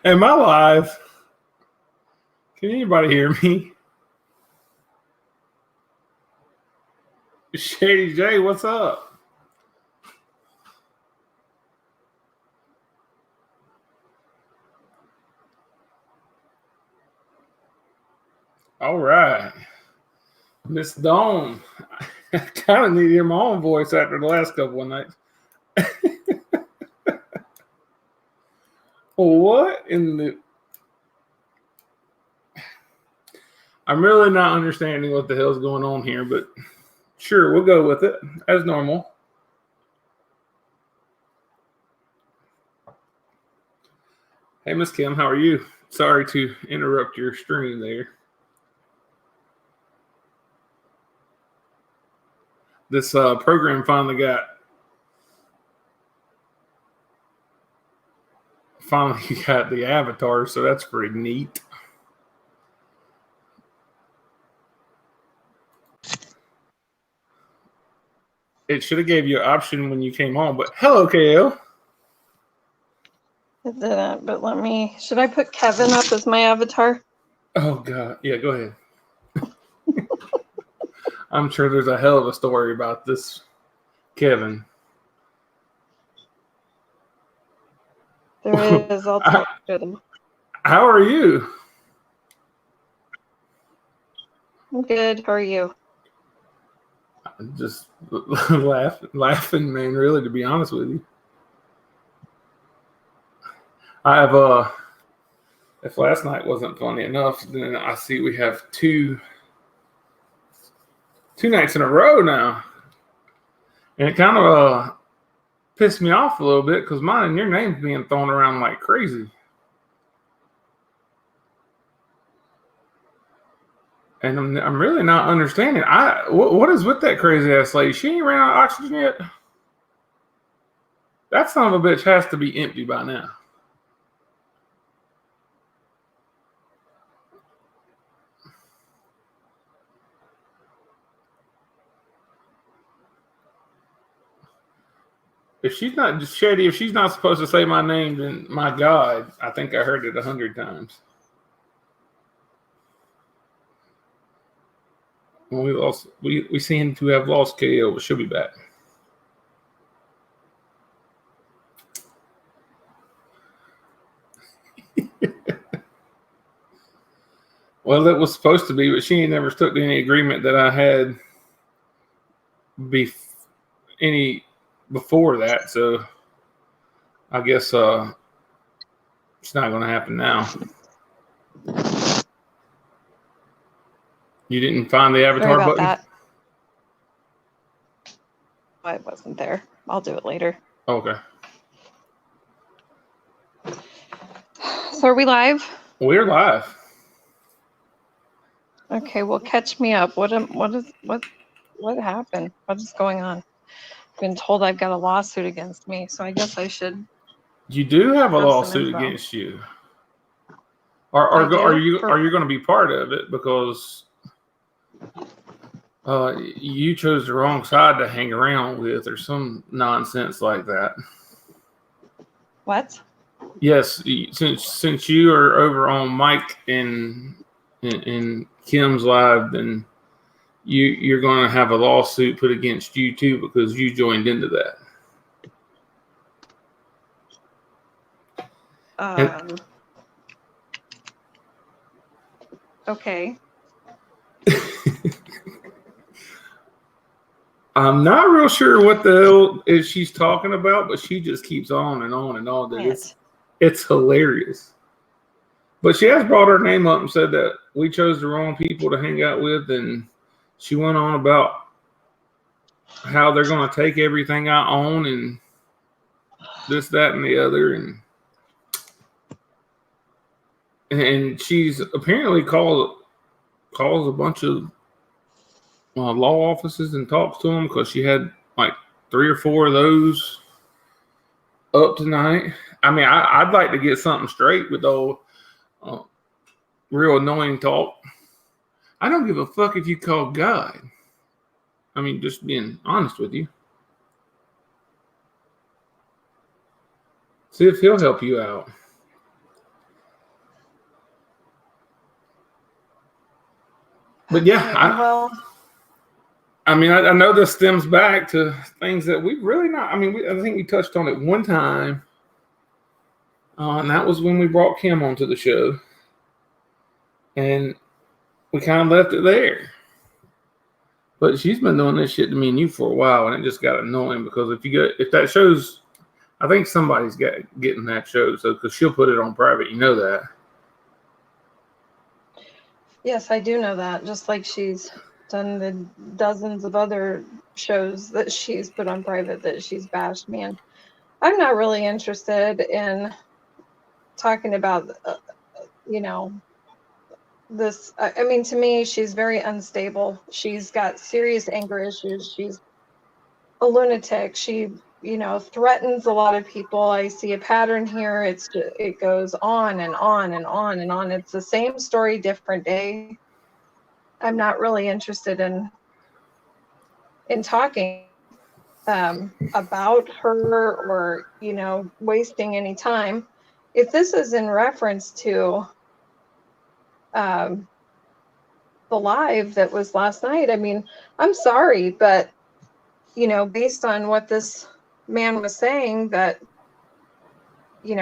Am I live? Can anybody hear me? Shady J, what's up? All right. Miss Dawn. I kind of need to hear my own voice after the last couple of nights. What in the... I'm really not understanding what the hell's going on here, but sure, we'll go with it as normal. Hey, Miss Kim, how are you? Sorry to interrupt your stream there. This program finally got the avatar, so that's pretty neat. It should have gave you an option when you came on, but hello, KL. It didn't, but let me... Should I put Kevin up as my avatar? Oh, God. Yeah, go ahead. I'm sure there's a hell of a story about this Kevin. There is. I'll talk to them. How are you? I'm good. How are you? Just laughing, man, really, to be honest with you. I have, if last night wasn't funny enough, then I see we have two nights in a row now. And it kind of pissed me off a little bit because mine and your name's being thrown around like crazy. And I'm really not understanding. What is with that crazy ass lady? She ain't ran out of oxygen yet? That son of a bitch has to be empty by now. If she's not Shady, if she's not supposed to say my name, then my God, I think I heard it 100 times. Well, we seem to have lost KO, but she'll be back. Well, it was supposed to be, but she ain't never took any agreement that I had before that, so I guess it's not going to happen now. You didn't find the avatar Sorry about button? that. I wasn't there. I'll do it later. Okay. So are we live? We're live. Okay, well, catch me up. What happened? What is going on? I've been told I've got a lawsuit against me, so I guess I should. You do have a Have some lawsuit info. against you. Are you going to be part of it because you chose the wrong side to hang around with, or some nonsense like that? What? Yes, since you are over on Mike and Kim's live, then you're going to have a lawsuit put against you too because you joined into that. Okay. I'm not real sure what the hell is she's talking about, but she just keeps on and on and on. It's hilarious. But she has brought her name up and said that we chose the wrong people to hang out with, and she went on about how they're going to take everything I own and this, that, and the other, and she's apparently calls a bunch of law offices and talks to them because she had like 3 or 4 of those up tonight. I mean, I'd like to get something straight with old real annoying talk. I don't give a fuck if you call God. I mean, just being honest with you. See if he'll help you out. But yeah, Well, I mean, I know this stems back to things that we really not. I mean, I think we touched on it one time, and that was when we brought Kim onto the show, and we kind of left it there. But she's been doing this shit to me and you for a while, and it just got annoying because if that shows, I think somebody's getting that show, so because she'll put it on private, you know that. yes, I do know that. Just like she's done the dozens of other shows that she's put on private that she's bashed me in. I'm not really interested in talking about, this. I mean, to me, she's very unstable. She's got serious anger issues. She's a lunatic. She, threatens a lot of people. I see a pattern here. It goes on and on and on and on. It's the same story, different day. I'm not really interested in talking about her or, wasting any time. If this is in reference to the live that was last night, I mean, I'm sorry, but, based on what this man was saying that,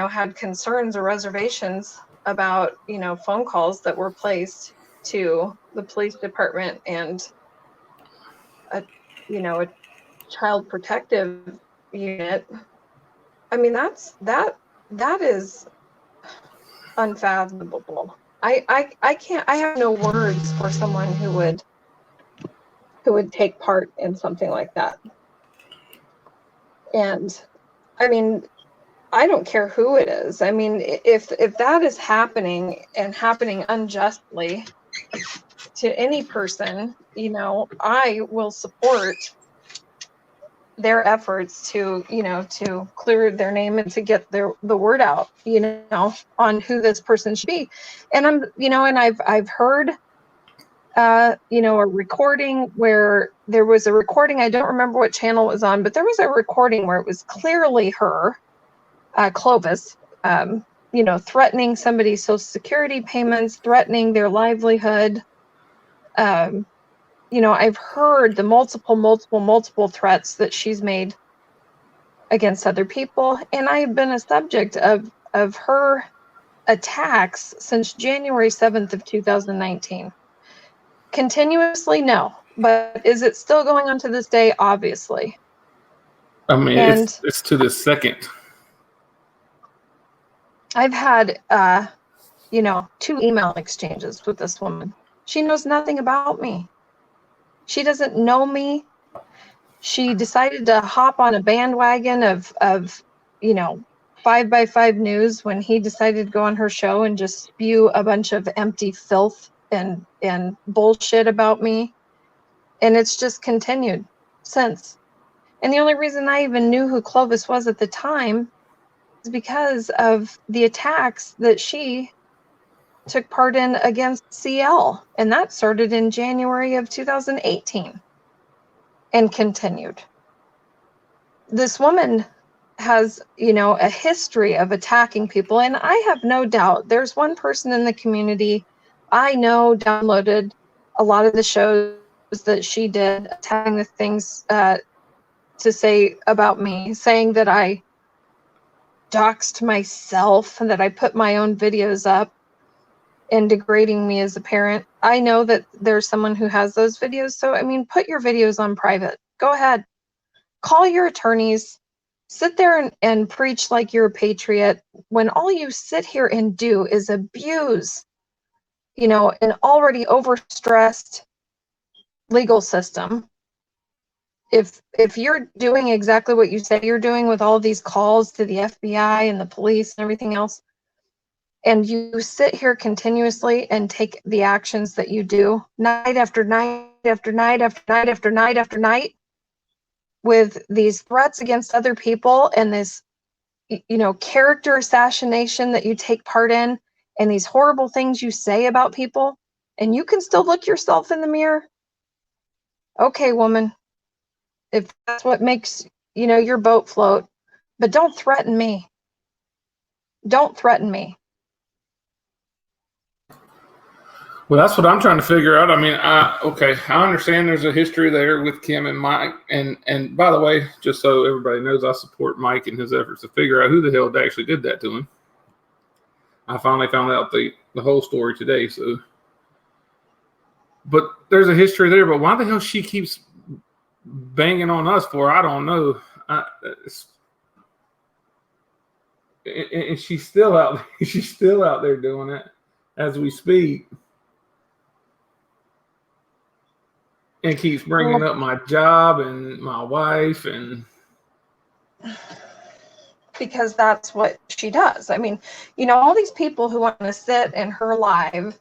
had concerns or reservations about, phone calls that were placed to the police department and a child protective unit. I mean, that is unfathomable. I can't, I have no words for someone who would take part in something like that. And I mean, I don't care who it is. I mean, if that is happening and happening unjustly to any person, I will support their efforts to, to clear their name and to get the word out, on who this person should be. And I've heard, a recording where there was a recording. I don't remember what channel it was on, but there was a recording where it was clearly her, Clovis, threatening somebody's Social Security payments, threatening their livelihood. I've heard the multiple threats that she's made against other people, and I have been a subject of her attacks since January 7th of 2019. Continuously, no, but is it still going on to this day? Obviously. I mean, it's to the second. I've had, 2 email exchanges with this woman. She knows nothing about me. She doesn't know me. She decided to hop on a bandwagon of 5x5 News when he decided to go on her show and just spew a bunch of empty filth and bullshit about me. And it's just continued since. And the only reason I even knew who Clovis was at the time is because of the attacks that she took part in against CL. And that started in January of 2018 and continued. This woman has, a history of attacking people. And I have no doubt there's one person in the community I know downloaded a lot of the shows that she did, attacking the things to say about me, saying that I doxed myself and that I put my own videos up and degrading me as a parent. I know that there's someone who has those videos. So, I mean, put your videos on private. Go ahead. Call your attorneys. Sit there and preach like you're a patriot when all you sit here and do is abuse, an already overstressed legal system. If you're doing exactly what you say you're doing with all these calls to the FBI and the police and everything else, and you sit here continuously and take the actions that you do night after night after night after night after night after night with these threats against other people and this, character assassination that you take part in and these horrible things you say about people, and you can still look yourself in the mirror. Okay, woman, if that's what makes, your boat float, but don't threaten me. Don't threaten me. Well, that's what I'm trying to figure out. I mean, I understand there's a history there with Kim and Mike, and by the way, just so everybody knows, I support Mike in his efforts to figure out who the hell actually did that to him. I finally found out the whole story today. So, but there's a history there. But why the hell she keeps banging on us for? I don't know. And she's still out. She's still out there doing it as we speak. And keeps bringing up my job and my wife and because that's what she does. I mean, you know, all these people who want to sit in her live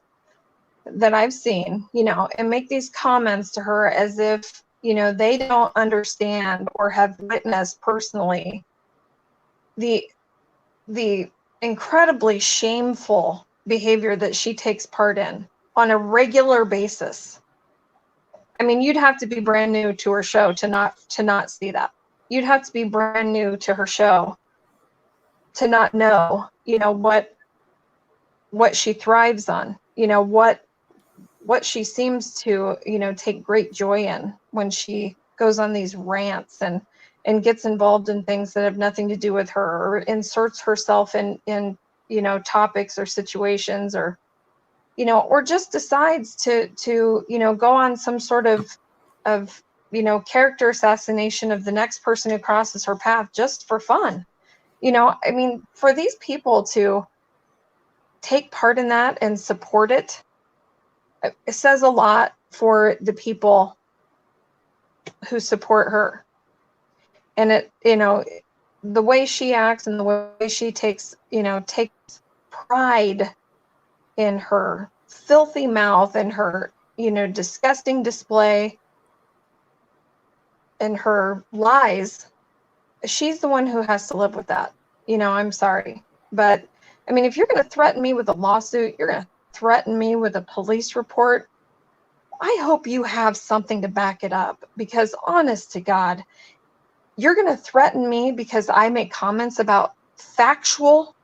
that I've seen, you know, and make these comments to her as if, you know, they don't understand or have witnessed personally the incredibly shameful behavior that she takes part in on a regular basis. I mean, you'd have to be brand new to her show to not see that. You'd have to be brand new to her show to not know, you know, what she thrives on, you know, what she seems to, you know, take great joy in when she goes on these rants and gets involved in things that have nothing to do with her, or inserts herself in you know, topics or situations, or you know, or just decides to you know, go on some sort of you know, character assassination of the next person who crosses her path just for fun. You know, I mean, for these people to take part in that and support it, it says a lot for the people who support her. And it, you know, the way she acts and the way she takes pride in her filthy mouth and her, you know, disgusting display and her lies, she's the one who has to live with that. You know, I'm sorry. But I mean, if you're going to threaten me with a lawsuit, you're going to threaten me with a police report, I hope you have something to back it up, because honest to God, you're going to threaten me because I make comments about factual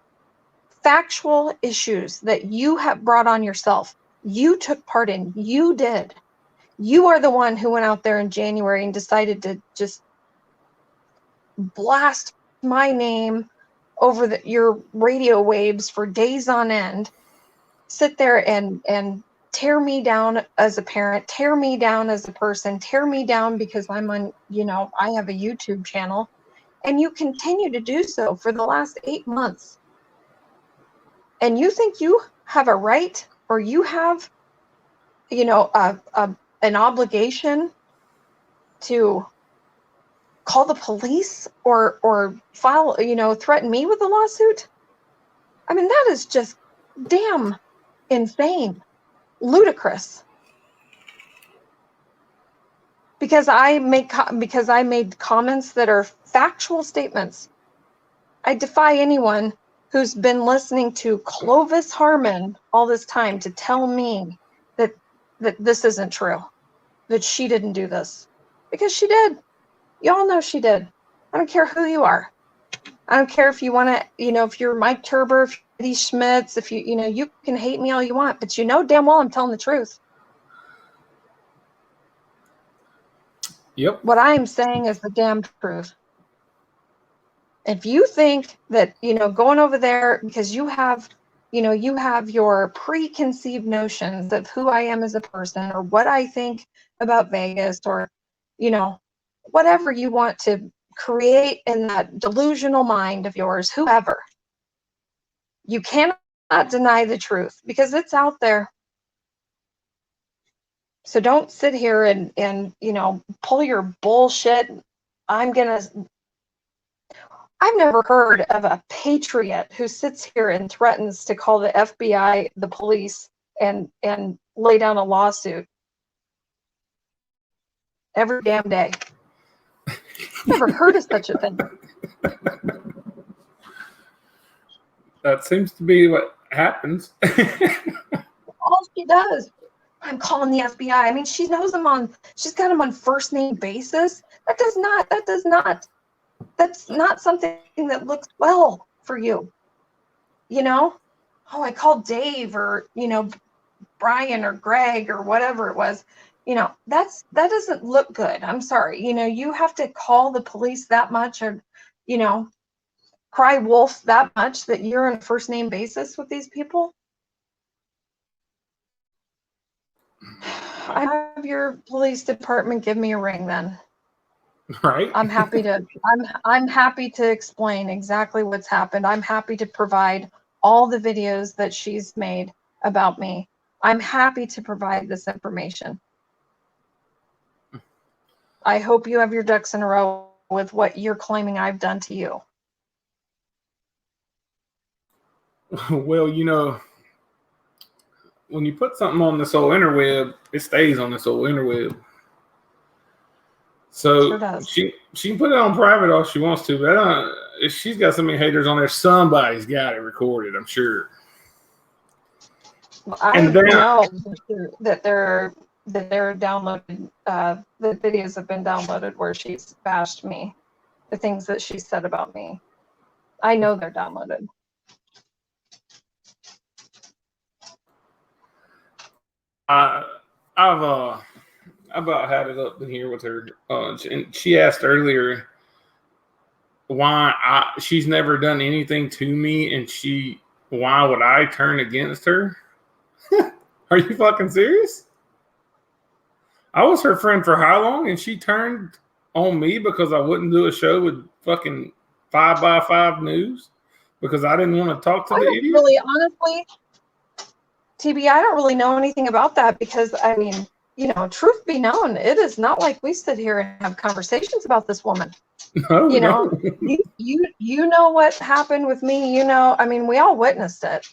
issues that you have brought on yourself. You took part in. You did. You are the one who went out there in January and decided to just blast my name over your radio waves for days on end, sit there and tear me down as a parent, tear me down as a person, tear me down because I'm on, you know, I have a YouTube channel, and you continue to do so for the last 8 months. And you think you have a right, or you have, you know, an obligation to call the police or file, you know, threaten me with a lawsuit? I mean, that is just damn insane, ludicrous. Because I made comments that are factual statements. I defy anyone who's been listening to Clovis Harmon all this time to tell me that this isn't true, that she didn't do this, because she did. Y'all know she did. I don't care who you are. I don't care if you want to, you know, if you're Mike Turber, if you're Eddie Schmitz, if you know, you can hate me all you want, but you know damn well I'm telling the truth. Yep. What I am saying is the damn truth. If you think that, you know, going over there because you have, you know, you have your preconceived notions of who I am as a person, or what I think about Vegas, or, you know, whatever you want to create in that delusional mind of yours, whoever, you cannot deny the truth because it's out there. So don't sit here and you know, pull your bullshit. I've never heard of a patriot who sits here and threatens to call the FBI, the police, and lay down a lawsuit every damn day. Never heard of such a thing. That seems to be what happens. All she does, I'm calling the FBI. I mean, she knows them she's got them on first name basis. That's not something that looks well for you. You know? Oh, I called Dave, or, you know, Brian or Greg or whatever it was, that doesn't look good. I'm sorry. You have to call the police that much, or, cry wolf that much, that you're on a first name basis with these people. I have your police department give me a ring then. Right. I'm happy to explain exactly what's happened. I'm happy to provide all the videos that she's made about me. I'm happy to provide this information. I hope you have your ducks in a row with what you're claiming I've done to you. Well, when you put something on this old interweb, it stays on this old interweb. So Sure she can put it on private all she wants to, but if she's got so many haters on there, somebody's got it recorded, I'm sure. Well, I know that they're downloaded. The videos have been downloaded where she's bashed me, the things that she said about me. I know they're downloaded. I've about had it up in here with her, and she asked earlier why she's never done anything to me, and why would I turn against her? Are you fucking serious? I was her friend for how long, and she turned on me because I wouldn't do a show with fucking 5x5 News because I didn't want to talk to the idiot? Really, honestly, TB, I don't really know anything about that because, I mean, truth be known, it is not like we sit here and have conversations about this woman. No, you know what happened with me. I mean, we all witnessed it.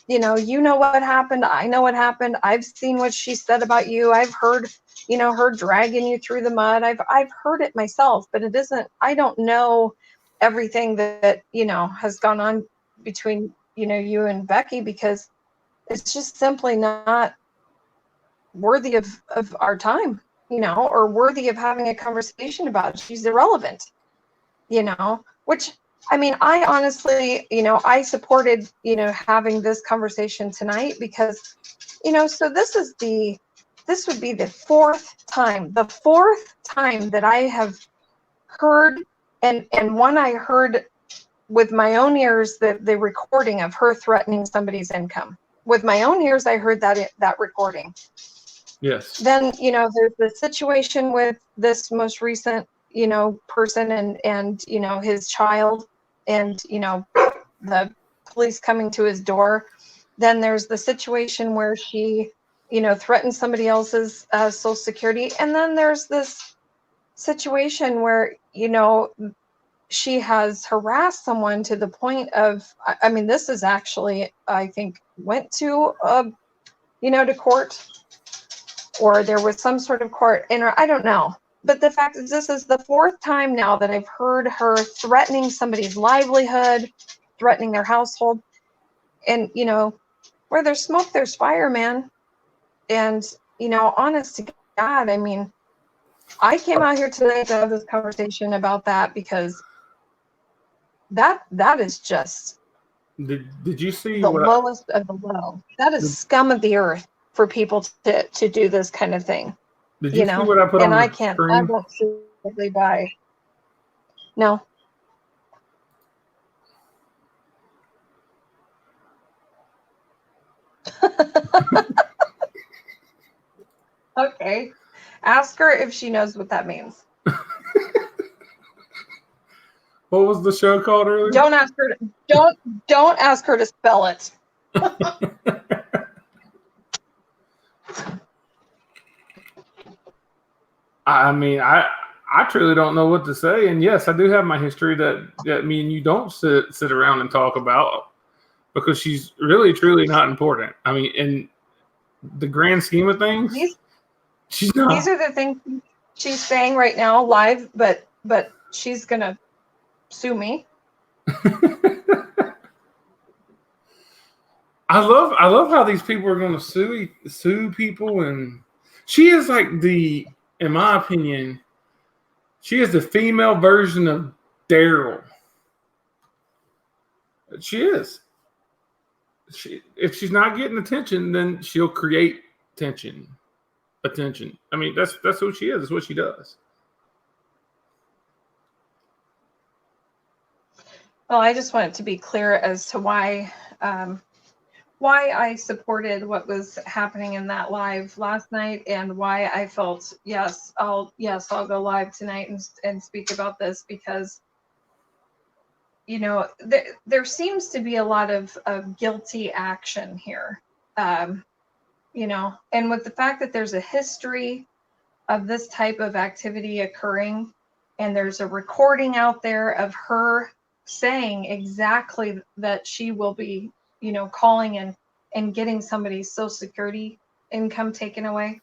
You know what happened. I know what happened. I've seen what she said about you. I've heard, her dragging you through the mud. I've heard it myself, but it isn't. I don't know everything that has gone on between you and Becky, because it's just simply not worthy of our time, or worthy of having a conversation about. She's irrelevant, which, I mean, I honestly, I supported, having this conversation tonight because, so this would be the fourth time that I have heard, and one I heard with my own ears, the recording of her threatening somebody's income. With my own ears, I heard that recording. Yes. Then, there's the situation with this most recent, person and his child, and, the police coming to his door. Then there's the situation where she, threatened somebody else's Social Security. And then there's this situation where, she has harassed someone to the point of, I mean, this is actually, I think, went to, to court, or there was some sort of court, and I don't know. But the fact is, this is the fourth time now that I've heard her threatening somebody's livelihood, threatening their household. And, where there's smoke, there's fire, man. And, honest to God, I mean, I came out here today to have this conversation about that because that is just Did you see the lowest of the low. That is scum of the earth for people to do this kind of thing. Did you see what I put on the screen? I won't simply buy. No. Okay. Ask her if she knows what that means. What was the show called earlier? Don't ask her don't ask her to spell it. I mean, I truly don't know what to say. And yes, I do have my history that me and you don't sit around and talk about, because she's really, truly not important. I mean, in the grand scheme of things, she's not. These are the things she's saying right now live, but she's going to sue me. I love how these people are going to sue people, and she is like in my opinion, she is the female version of Daryl. She is. if she's not getting attention, then she'll create attention. I mean, that's who she is. That's what she does. Well, I just want it to be clear as to why I supported what was happening in that live last night, and why I felt I'll go live tonight and speak about this, because there seems to be a lot of guilty action here, and with the fact that there's a history of this type of activity occurring, and there's a recording out there of her saying exactly that she will be calling and getting somebody's Social Security income taken away.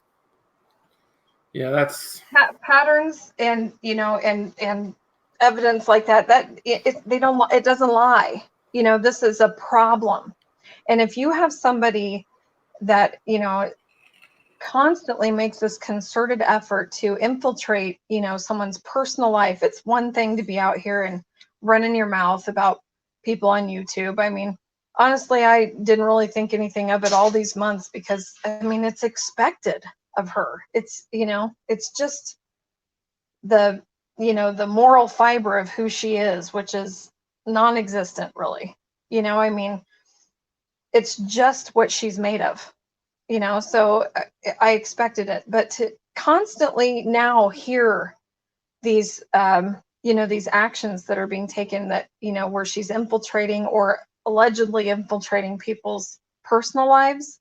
Yeah, that's patterns, and and evidence like that it doesn't lie. This is a problem. And if you have somebody that constantly makes this concerted effort to infiltrate someone's personal life, it's one thing to be out here and running your mouth about people on YouTube. I mean, honestly, I didn't really think anything of it all these months, because I mean, it's expected of her. It's it's just the the moral fiber of who she is, which is non-existent, really. I mean, it's just what she's made of. So I expected it. But to constantly now hear these these actions that are being taken, that where she's infiltrating or allegedly infiltrating people's personal lives,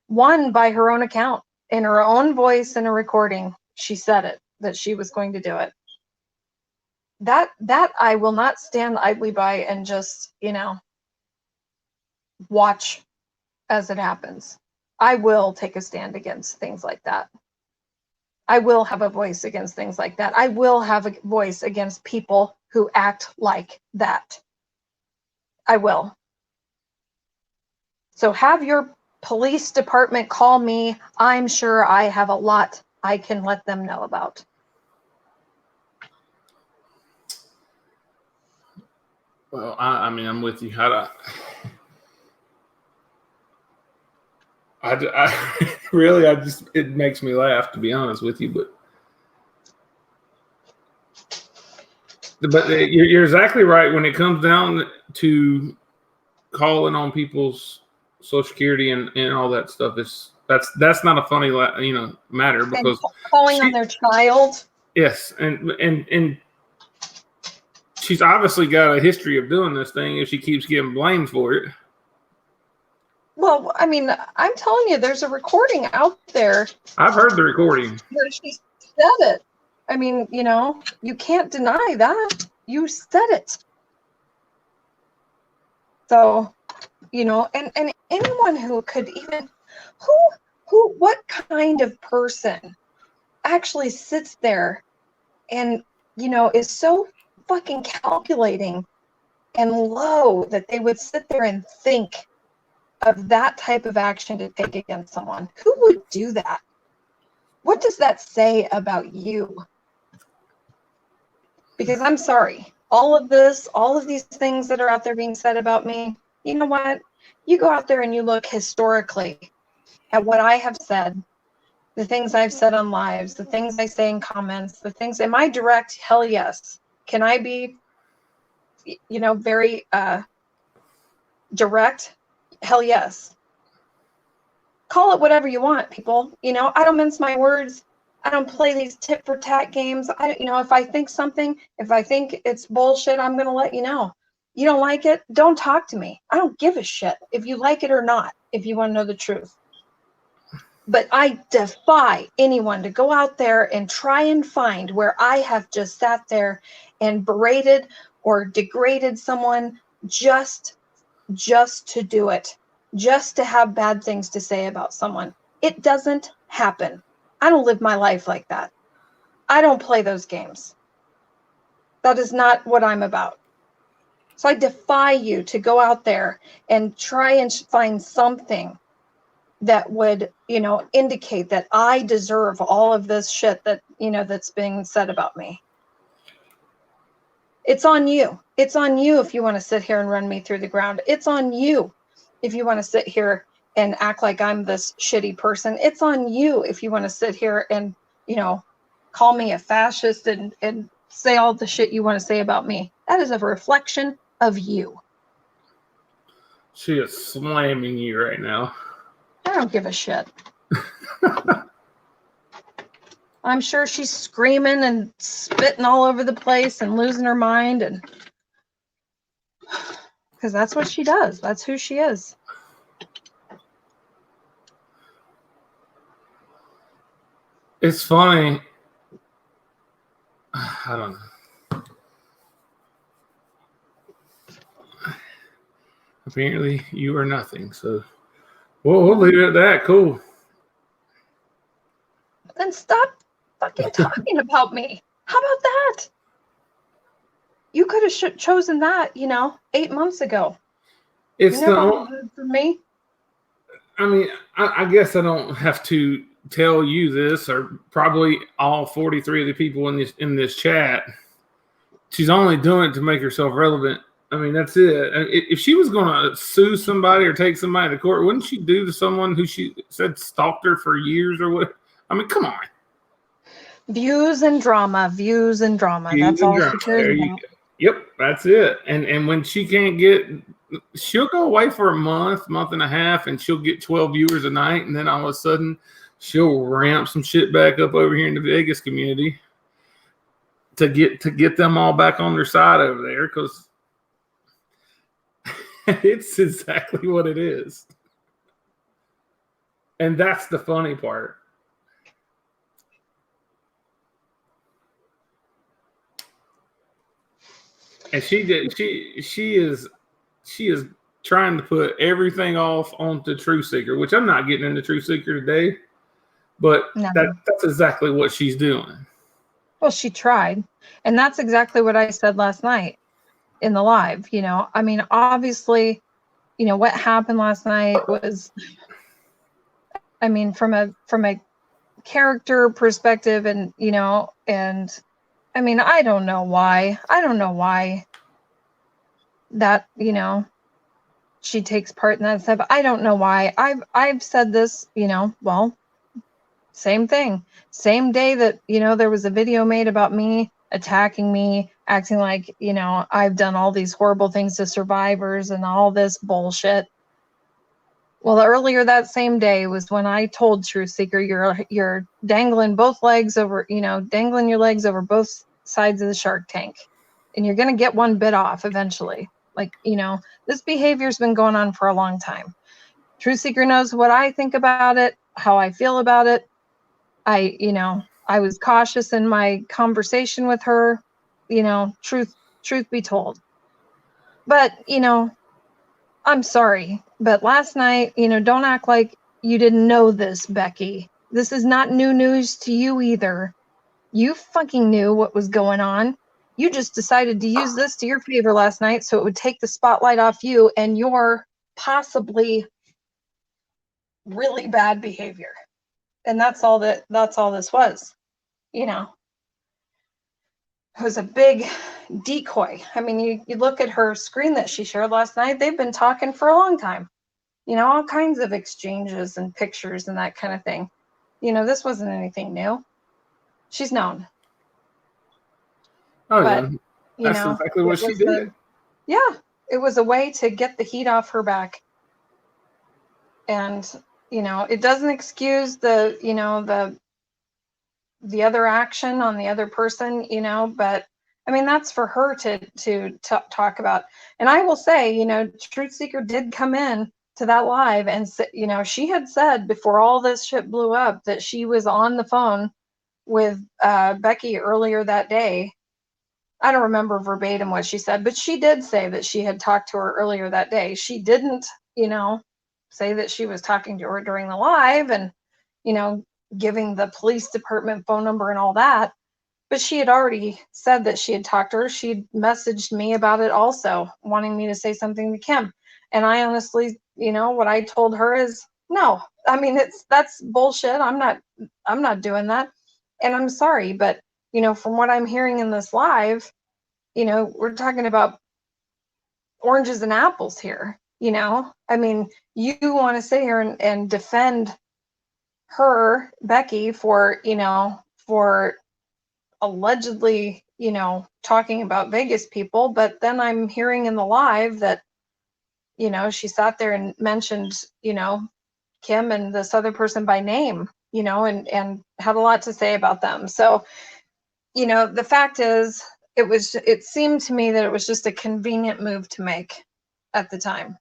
one, by her own account, in her own voice, in a recording, she said it, that she was going to do it. That I will not stand idly by and just watch as it happens. I will take a stand against things like that. I will have a voice against things like that. I will have a voice against people who act like that. I will. So have your police department call me. I'm sure I have a lot I can let them know about. Well, I mean, I'm with you. I really, it makes me laugh, to be honest with you, but you're exactly right. When it comes down to calling on people's Social Security and all that stuff, that's not a funny matter, because and calling on their child. Yes, and she's obviously got a history of doing this thing if she keeps getting blamed for it. Well, I mean, I'm telling you, there's a recording out there. I've heard the recording where she said it. I mean, you can't deny that. You said it. So, and anyone who could even, what kind of person actually sits there and, is so fucking calculating and low that they would sit there and think of that type of action to take against someone? Who would do that? What does that say about you? Because I'm sorry, all of these things that are out there being said about me, you know what? You go out there and you look historically at what I have said, the things I've said on lives, the things I say in comments, the things, am I direct? Hell yes. Can I be, very direct? Hell yes. Call it whatever you want, people. I don't mince my words. I don't play these tit for tat games. If I think something, if I think it's bullshit, I'm going to let you know. You don't like it? Don't talk to me. I don't give a shit if you like it or not, if you want to know the truth. But I defy anyone to go out there and try and find where I have just sat there and berated or degraded someone just to do it, just to have bad things to say about someone. It doesn't happen. I don't live my life like that. I don't play those games. That is not what I'm about. So I defy you to go out there and try and find something that would, indicate that I deserve all of this shit that, that's being said about me. It's on you. It's on you if you want to sit here and run me through the ground. It's on you if you want to sit here and act like I'm this shitty person. It's on you if you want to sit here and, you know, call me a fascist and say all the shit you want to say about me. That is a reflection of you. She is slamming you right now. I don't give a shit. I'm sure she's screaming and spitting all over the place and losing her mind, and because that's what she does. That's who she is. It's funny. I don't know. Apparently, you are nothing. So, we'll leave it at that. Cool. Then stop fucking talking about me. How about that? You could have chosen that, you know, 8 months ago. It's you never good for me. I mean, I guess I don't have to tell you this, or probably all 43 of the people in this chat. She's only doing it to make herself relevant. I mean, that's it. If she was going to sue somebody or take somebody to court, wouldn't she do to someone who she said stalked her for years or what? I mean, come on. Views and drama. That's all she cares about. Yep, that's it. And when she can't get, she'll go away for a month and a half, and she'll get 12 viewers a night, and then all of a sudden she'll ramp some shit back up over here in the Vegas community to get them all back on their side over there, because it's exactly what it is. And that's the funny part. And she is trying to put everything off onto Truth Seeker, which I'm not getting into Truth Seeker today, but that's exactly what she's doing. Well, she tried, and that's exactly what I said last night in the live. You know, I mean, obviously, you know, what happened last night was, I mean, from a character perspective, and you know, and I mean, I don't know why that, you know, she takes part in that stuff. I don't know why. I've said this, you know, well, same thing. Same day that, you know, there was a video made about me attacking me, acting like, you know, I've done all these horrible things to survivors and all this bullshit. Well, earlier that same day was when I told Truth Seeker, you're dangling both legs over, you know, dangling your legs over both sides of the shark tank, and you're going to get one bit off eventually. Like, you know, this behavior's been going on for a long time. Truth Seeker knows what I think about it, how I feel about it. You know, I was cautious in my conversation with her, you know, truth be told. But, you know, I'm sorry, but last night, you know, don't act like you didn't know this, Becky. This is not new news to you either. You fucking knew what was going on. You just decided to use this to your favor last night so it would take the spotlight off you and your possibly really bad behavior. And that's all this was. You know, it was a big decoy. I mean, you look at her screen that she shared last night, they've been talking for a long time. You know, all kinds of exchanges and pictures and that kind of thing. You know, this wasn't anything new. She's known. Oh, but, yeah. That's exactly what she did. It was a way to get the heat off her back. And, you know, it doesn't excuse the, you know, the other action on the other person, you know, but I mean, that's for her to talk about. And I will say, you know, Truth Seeker did come in to that live and, you know, she had said before all this shit blew up that she was on the phone with Becky earlier that day. I don't remember verbatim what she said, but she did say that she had talked to her earlier that day. She didn't, you know, say that she was talking to her during the live and, you know, giving the police department phone number and all that. But she had already said that she had talked to her. She'd messaged me about it also, wanting me to say something to Kim. And I honestly, you know, what I told her is no. I mean, that's bullshit. I'm not doing that. And I'm sorry, but you know, from what I'm hearing in this live, you know, we're talking about oranges and apples here. You know, I mean, you want to sit here and defend her, Becky, for, you know, for allegedly, you know, talking about Vegas people, but then I'm hearing in the live that, you know, she sat there and mentioned, you know, Kim and this other person by name, you know, and had a lot to say about them. So, you know, the fact is, it seemed to me that it was just a convenient move to make at the time.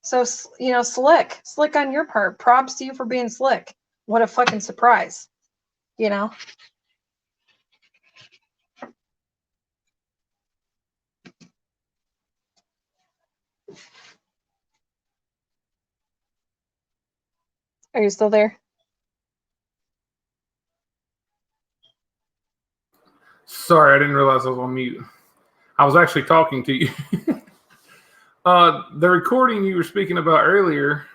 So, you know, slick on your part. Props to you for being slick. What a fucking surprise, you know? Are you still there? Sorry, I didn't realize I was on mute. I was actually talking to you. The recording you were speaking about earlier,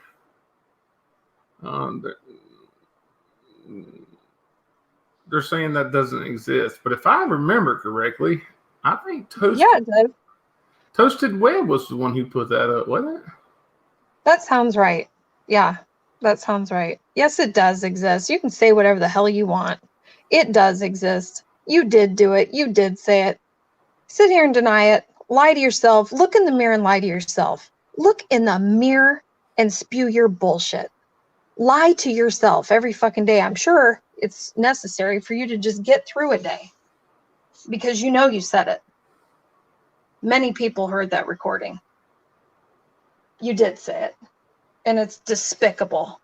they're saying that doesn't exist. But if I remember correctly, I think Toasted Web was the one who put that up, wasn't it? That sounds right. Yeah, that sounds right. Yes, it does exist. You can say whatever the hell you want. It does exist. You did do it. You did say it. Sit here and deny it. Lie to yourself. Look in the mirror and lie to yourself. Look in the mirror and spew your bullshit. Lie to yourself every fucking day. I'm sure it's necessary for you to just get through a day because you know you said it. Many people heard that recording. You did say it. And it's despicable.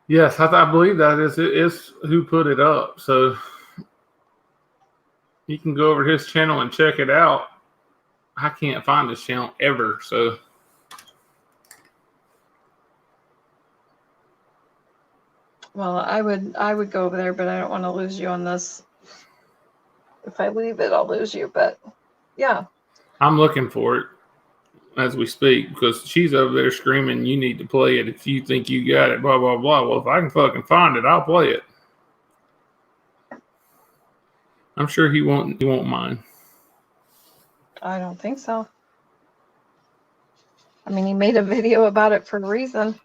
Yes, I believe that is who put it up. So you can go over to his channel and check it out. I can't find his channel ever, so. Well, I would go over there, but I don't want to lose you on this. If I leave it, I'll lose you. But yeah. I'm looking for it as we speak because she's over there screaming, "You need to play it if you think you got it." Blah blah blah. Well, if I can fucking find it, I'll play it. I'm sure he won't mind. I don't think so. I mean, he made a video about it for a reason.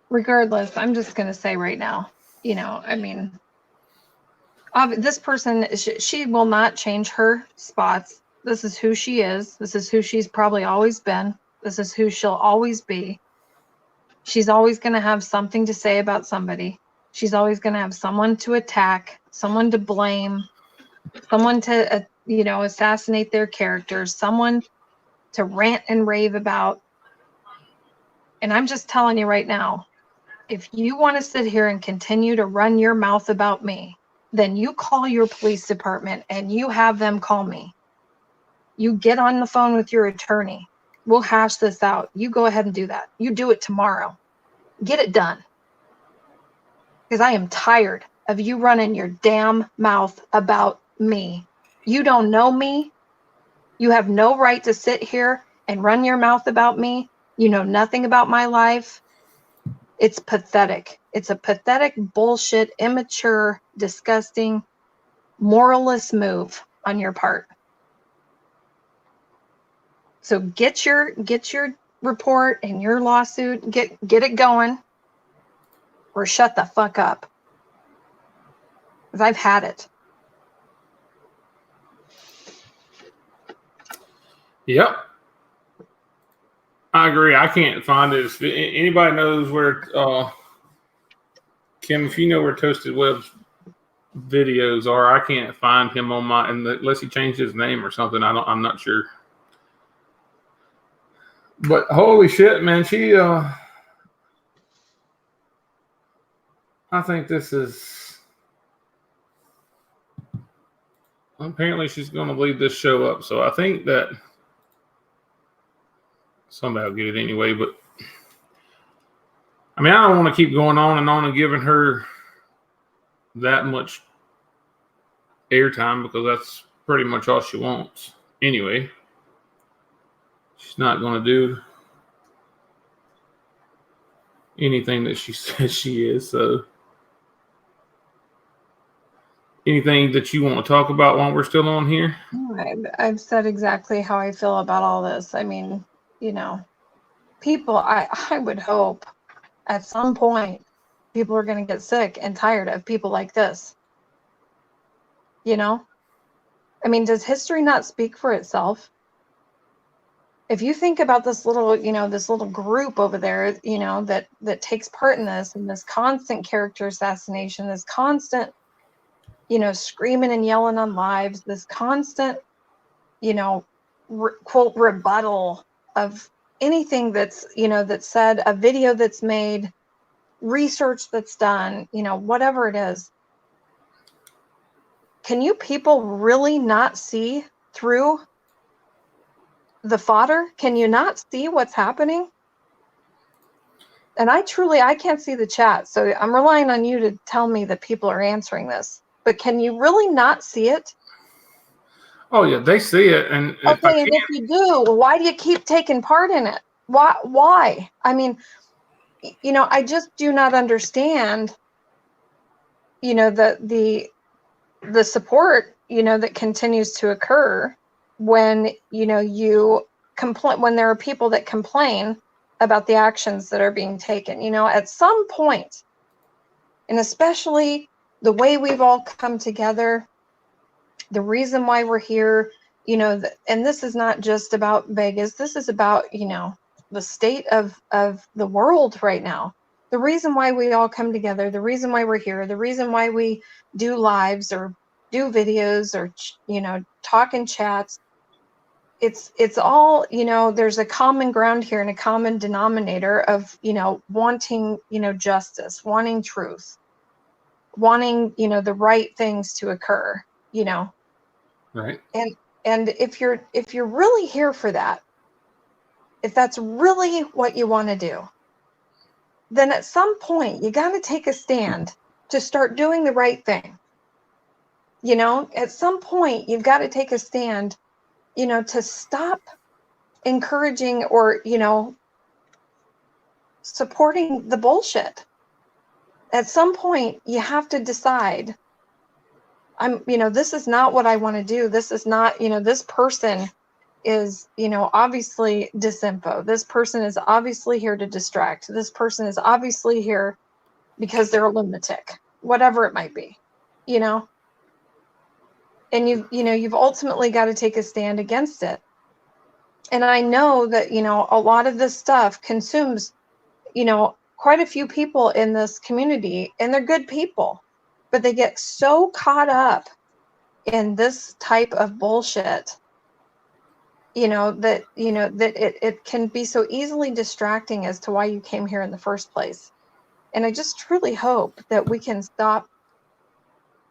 Regardless, I'm just going to say right now, you know, I mean, this person, she will not change her spots. This is who she is. This is who she's probably always been. This is who she'll always be. She's always going to have something to say about somebody. She's always going to have someone to attack, someone to blame, someone to, you know, assassinate their characters, someone to rant and rave about. And I'm just telling you right now, if you want to sit here and continue to run your mouth about me, then you call your police department and you have them call me. You get on the phone with your attorney. We'll hash this out. You go ahead and do that. You do it tomorrow. Get it done. Because I am tired of you running your damn mouth about me. You don't know me. You have no right to sit here and run your mouth about me. You know nothing about my life. It's pathetic. It's a pathetic, bullshit, immature, disgusting, moralless move on your part. So get your report and your lawsuit, get it going, or shut the fuck up. Because I've had it. Yep. I agree. I can't find it. If anybody knows where, Kim, if you know where Toasted Web's videos are, I can't find him on my, unless he changed his name or something. I'm not sure. But holy shit, man, I think this is, apparently she's going to leave this show up. So I think that somebody will get it anyway. But I mean, I don't want to keep going on and giving her that much airtime because that's pretty much all she wants. Anyway, she's not going to do anything that she says she is. So, anything that you want to talk about while we're still on here? I've said exactly how I feel about all this. I mean, people, I would hope at some point people are going to get sick and tired of people like this. I mean, does history not speak for itself? If you think about this little group over there, that takes part in this, and this constant character assassination, this constant, screaming and yelling on lives, this constant, quote, rebuttal of anything that's said, a video that's made, research that's done, whatever it is. Can you people really not see through the fodder? Can you not see what's happening? And I can't see the chat, so I'm relying on you to tell me that people are answering this. But can you really not see it? Oh yeah, they see it. And okay, and if you do, why do you keep taking part in it? Why? I mean, I just do not understand, the support, that continues to occur when, you complain, when there are people that complain about the actions that are being taken, at some point, and especially the way we've all come together, the reason why we're here, and this is not just about Vegas, this is about, the state of the world right now. The reason why we all come together, the reason why we're here, the reason why we do lives or do videos or, talk in chats, it's all, there's a common ground here and a common denominator of, wanting, justice, wanting truth, wanting, the right things to occur, Right. And if you're really here for that, if that's really what you want to do, then at some point you got to take a stand to start doing the right thing. At some point you've got to take a stand, to stop encouraging or, supporting the bullshit. At some point you have to decide, this is not what I want to do. This is not, this person is, obviously disinfo. This person is obviously here to distract. This person is obviously here because they're a lunatic, whatever it might be, and you've ultimately got to take a stand against it. And I know that, a lot of this stuff consumes, quite a few people in this community, and they're good people, but they get so caught up in this type of bullshit, that it can be so easily distracting as to why you came here in the first place. And I just truly hope that we can stop,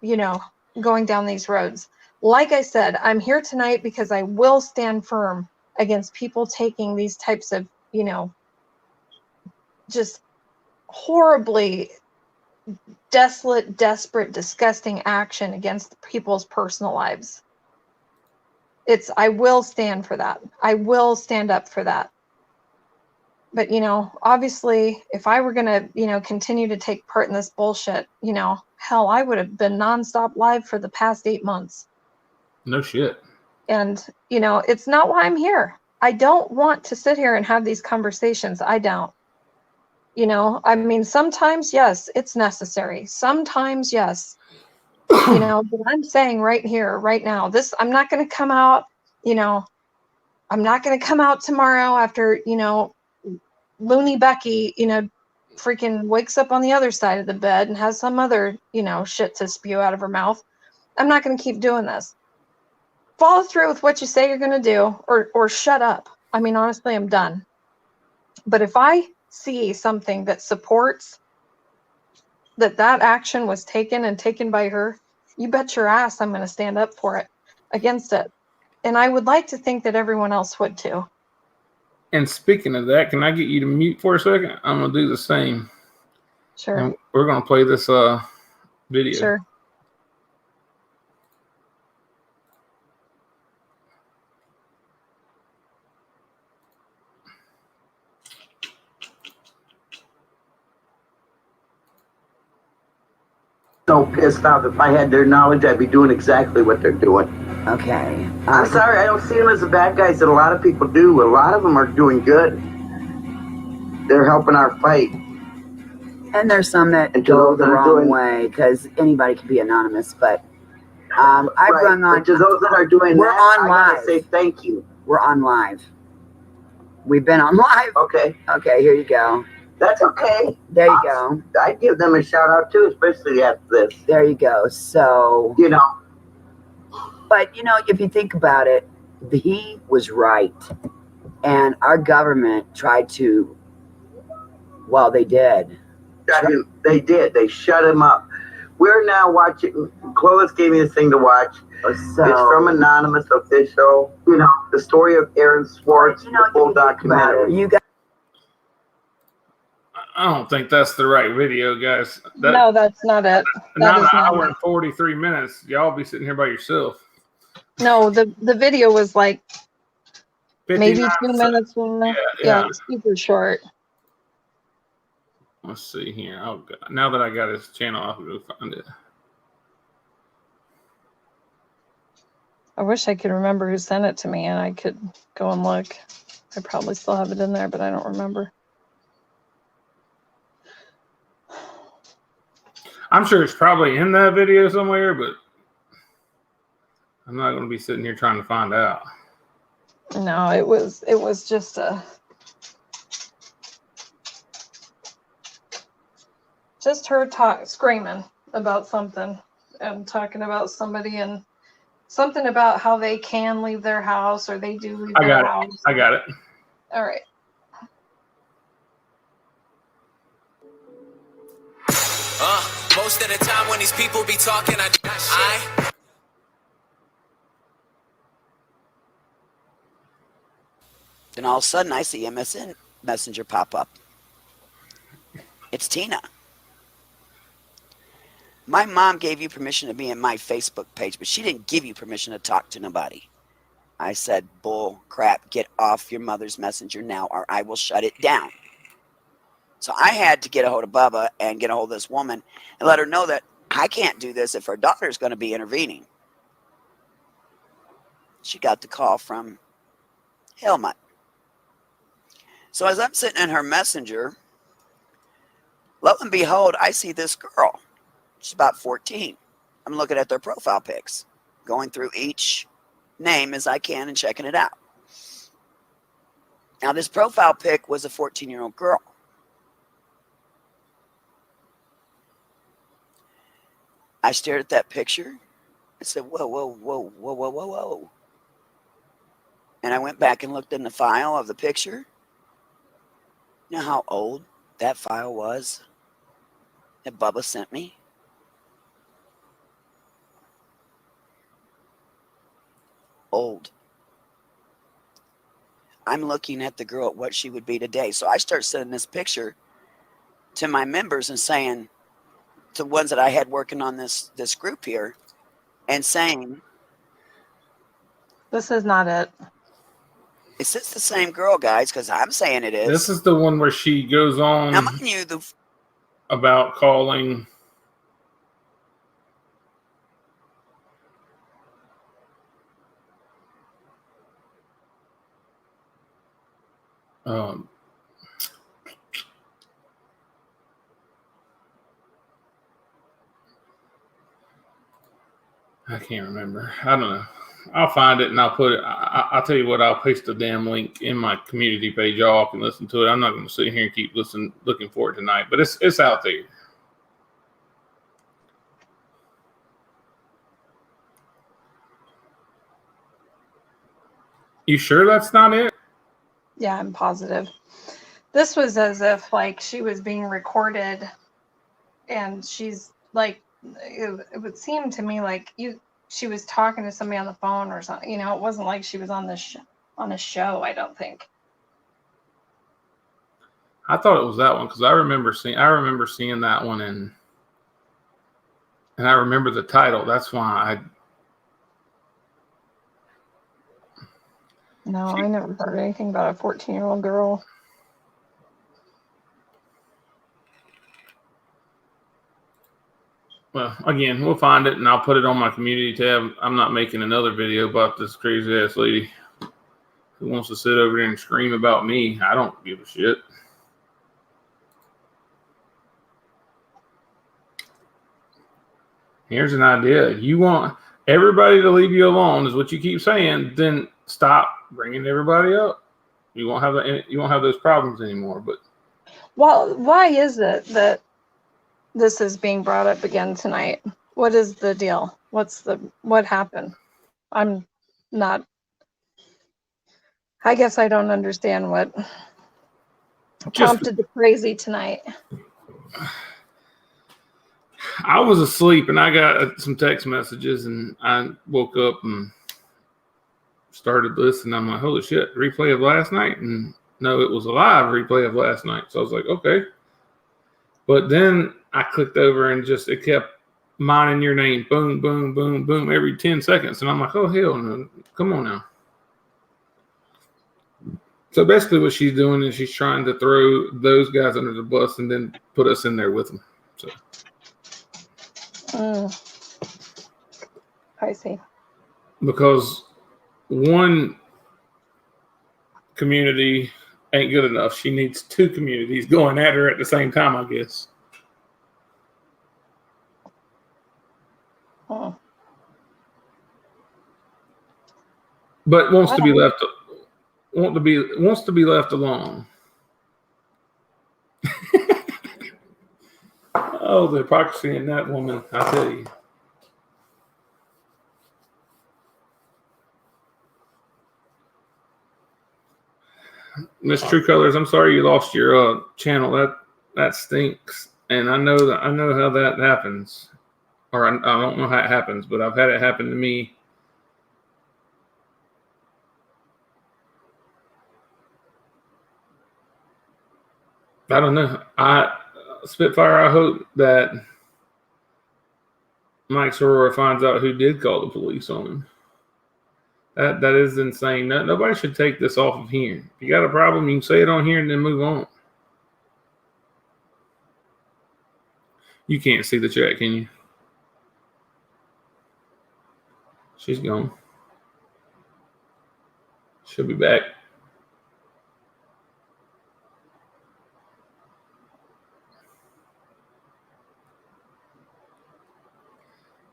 going down these roads. Like I said, I'm here tonight because I will stand firm against people taking these types of, just horribly desolate, desperate, disgusting action against people's personal lives. I will stand for that. I will stand up for that. But, obviously, if I were going to, continue to take part in this bullshit, hell, I would have been nonstop live for the past 8 months. No shit. And, it's not why I'm here. I don't want to sit here and have these conversations. I don't. I mean, sometimes, yes, it's necessary. Sometimes, yes. But I'm saying right here, right now, I'm not going to come out, I'm not going to come out tomorrow after, Looney Becky, freaking wakes up on the other side of the bed and has some other, shit to spew out of her mouth. I'm not going to keep doing this. Follow through with what you say you're going to do, or shut up. I mean, honestly, I'm done. But if I see something that supports that action was taken by her, you bet your ass I'm going to stand up for it, against it. And I would like to think that everyone else would too. And speaking of that, can I get you to mute for a second? I'm going to do the same. Sure. And we're going to play this video. Sure. so pissed off. If I had their knowledge, I'd be doing exactly what they're doing. Okay. I'm sorry, I don't see them as the bad guys that a lot of people do. A lot of them are doing good. They're helping our fight. And there's some that And go those the that are wrong doing- way because anybody can be anonymous. But I've rung on. But to those that are doing We're that, on I gotta live. say thank you. We're on live. We've been on live. Okay, Okay, here you go. that's okay. There you go. I'd give them a shout out too, especially after this. There you go. So, You know, but if you think about it, he was right. And our government tried to, well, they did. they did. They shut him up. We're now watching. Clovis gave me this thing to watch. So, It's from Anonymous Official. You know, the story of Aaron Swartz, the full documentary. You got I don't think that's the right video, guys. No, that's not it. Not That an is not hour it. and 43 minutes. Y'all be sitting here by yourself. No, the video was like maybe 59 2 minutes long. Yeah. It's super short. Let's see here. Oh, God. Now that I got his channel, I'll go find it. I wish I could remember who sent it to me and I could go and look. I probably still have it in there, but I don't remember. I'm sure it's probably in that video somewhere, but I'm not going to be sitting here trying to find out. No, it was just her screaming about something and talking about somebody and something about how they can leave their house or they do leave their house. I got it. All right. Most of the time when these people be talking, Then all of a sudden I see MSN Messenger pop up. It's Tina. My mom gave you permission to be in my Facebook page, but she didn't give you permission to talk to nobody. I said, bull crap, get off your mother's messenger now or I will shut it down. So I had to get a hold of Bubba and get a hold of this woman and let her know that I can't do this if her daughter's going to be intervening. She got the call from Helmut. So as I'm sitting in her messenger, lo and behold, I see this girl. She's about 14. I'm looking at their profile pics, going through each name as I can and checking it out. Now this profile pic was a 14-year-old girl. I stared at that picture. I said, whoa, whoa, whoa, whoa, whoa, whoa, whoa. And I went back and looked in the file of the picture. You know how old that file was that Bubba sent me? Old. I'm looking at the girl at what she would be today. So I start sending this picture to my members and saying, to ones that I had working on this group here, and saying, This is not it. is this the same girl, guys? Because I'm saying it is. This is the one where she goes on Now, mind you, about calling. I can't remember. I don't know. I'll find it and I'll put it. I'll tell you what. I'll paste the damn link in my community page. Y'all can listen to it. I'm not going to sit here and keep looking for it tonight, but it's out there. You sure that's not it? Yeah, I'm positive. This was as if like she was being recorded and she's like, it would seem to me like she was talking to somebody on the phone or something. You know, it wasn't like she was on a show, I don't think. I thought it was that one because I remember seeing that one and I remember the title. That's why No, I never heard anything about a 14-year-old girl. Well, again, we'll find it and I'll put it on my community tab. I'm not making another video about this crazy ass lady who wants to sit over there and scream about me. I don't give a shit. Here's an idea. You want everybody to leave you alone, is what you keep saying. Then stop bringing everybody up. You won't have those problems anymore. But Well, why is it that this is being brought up again tonight? What is the deal? What happened? I'm not. I guess I don't understand what prompted the crazy tonight. I was asleep and I got some text messages and I woke up and started listening. I'm like, holy shit, replay of last night? And no, it was a live replay of last night. So I was like, okay. But then I clicked over and it kept mining your name. Boom, boom, boom, boom, every 10 seconds. And I'm like, oh, hell no. Come on now. So basically what she's doing is she's trying to throw those guys under the bus and then put us in there with them. So. I see. Because one community ain't good enough. She needs two communities going at her at the same time, I guess. But wants to be left alone. Oh, the hypocrisy in that woman, I tell you. Miss True Colors, I'm sorry you lost your channel. That stinks, and I know how that happens, or I don't know how it happens, but I've had it happen to me. I don't know. Spitfire, I hope that Mike Sorora finds out who did call the police on him. That is insane. Nobody should take this off of here. If you got a problem, you can say it on here and then move on. You can't see the chat, can you? She's gone. She'll be back.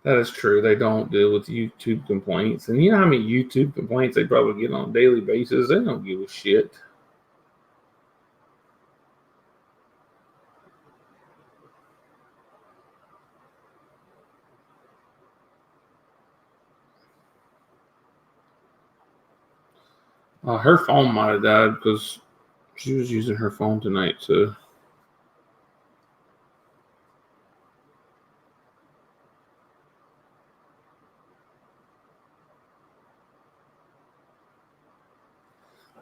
That is true. They don't deal with YouTube complaints. And you know how many YouTube complaints they probably get on a daily basis? They don't give a shit. Her phone might have died because she was using her phone tonight, so.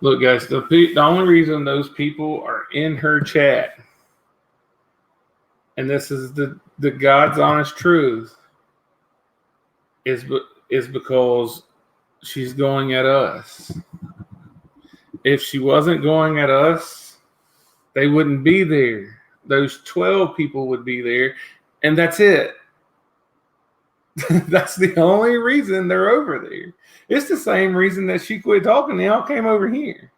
Look, guys, the only reason those people are in her chat, and this is the God's honest truth, is because she's going at us. If she wasn't going at us, they wouldn't be there. Those 12 people would be there, and that's it. That's the only reason they're over there. It's the same reason that she quit talking. They all came over here.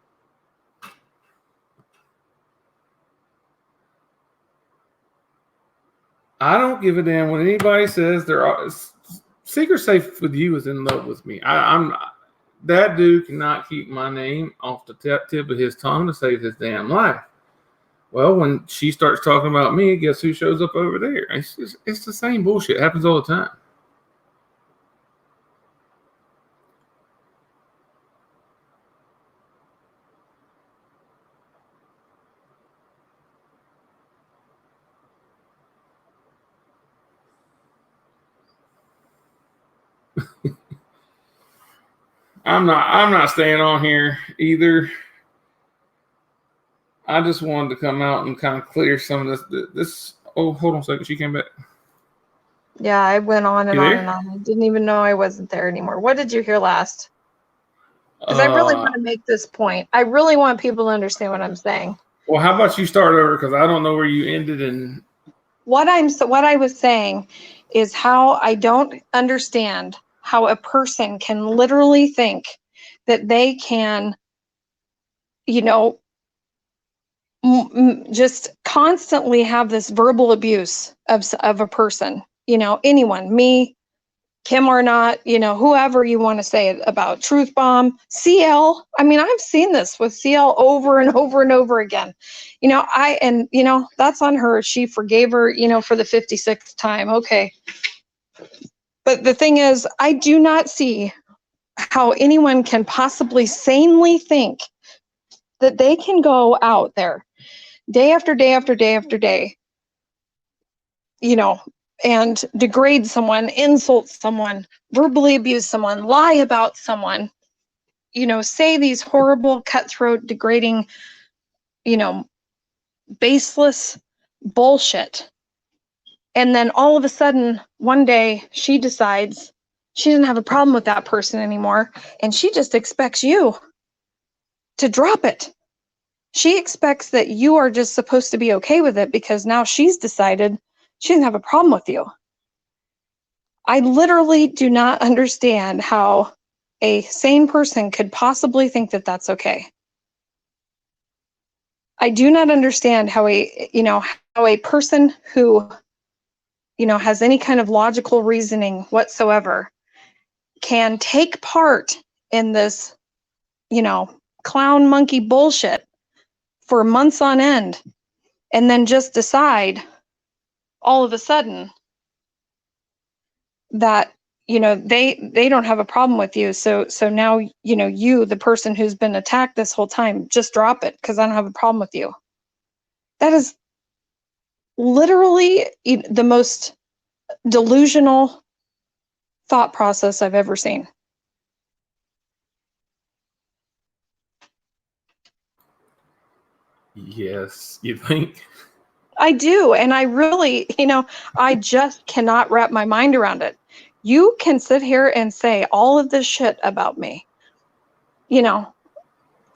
I don't give a damn what anybody says. Secret Safe with You is in love with me. That dude cannot keep my name off the tip of his tongue to save his damn life. Well, when she starts talking about me, guess who shows up over there? It's the same bullshit. It happens all the time. I'm not staying on here either. I just wanted to come out and kind of clear some of this. Oh, hold on a second. She came back. Yeah, I went on and on and on. I didn't even know I wasn't there anymore. What did you hear last? Because I really want to make this point. I really want people to understand what I'm saying. Well, how about you start over? Because I don't know where you ended. And what I was saying is how I don't understand how a person can literally think that they can, you know, just constantly have this verbal abuse of a person, you know, anyone, me, Kim or not, you know, whoever you want to say it about, Truth Bomb, CL. I mean, I've seen this with CL over and over and over again. You know, you know, that's on her. She forgave her, you know, for the 56th time. Okay. But the thing is, I do not see how anyone can possibly sanely think that they can go out there day after day after day after day, you know, and degrade someone, insult someone, verbally abuse someone, lie about someone, you know, say these horrible, cutthroat, degrading, you know, baseless bullshit. And then all of a sudden, one day, she decides she doesn't have a problem with that person anymore, and she just expects you to drop it. She expects that you are just supposed to be okay with it because now she's decided she doesn't have a problem with you. I literally do not understand how a sane person could possibly think that that's okay. I do not understand how a person who, you know, has any kind of logical reasoning whatsoever can take part in this, you know, clown monkey bullshit for months on end and then just decide all of a sudden that, you know, they don't have a problem with you, so now, you know, you, the person who's been attacked this whole time, just drop it because I don't have a problem with you. That is literally the most delusional thought process I've ever seen. Yes, you think? I do, and I really, you know, I just cannot wrap my mind around it. You can sit here and say all of this shit about me, you know,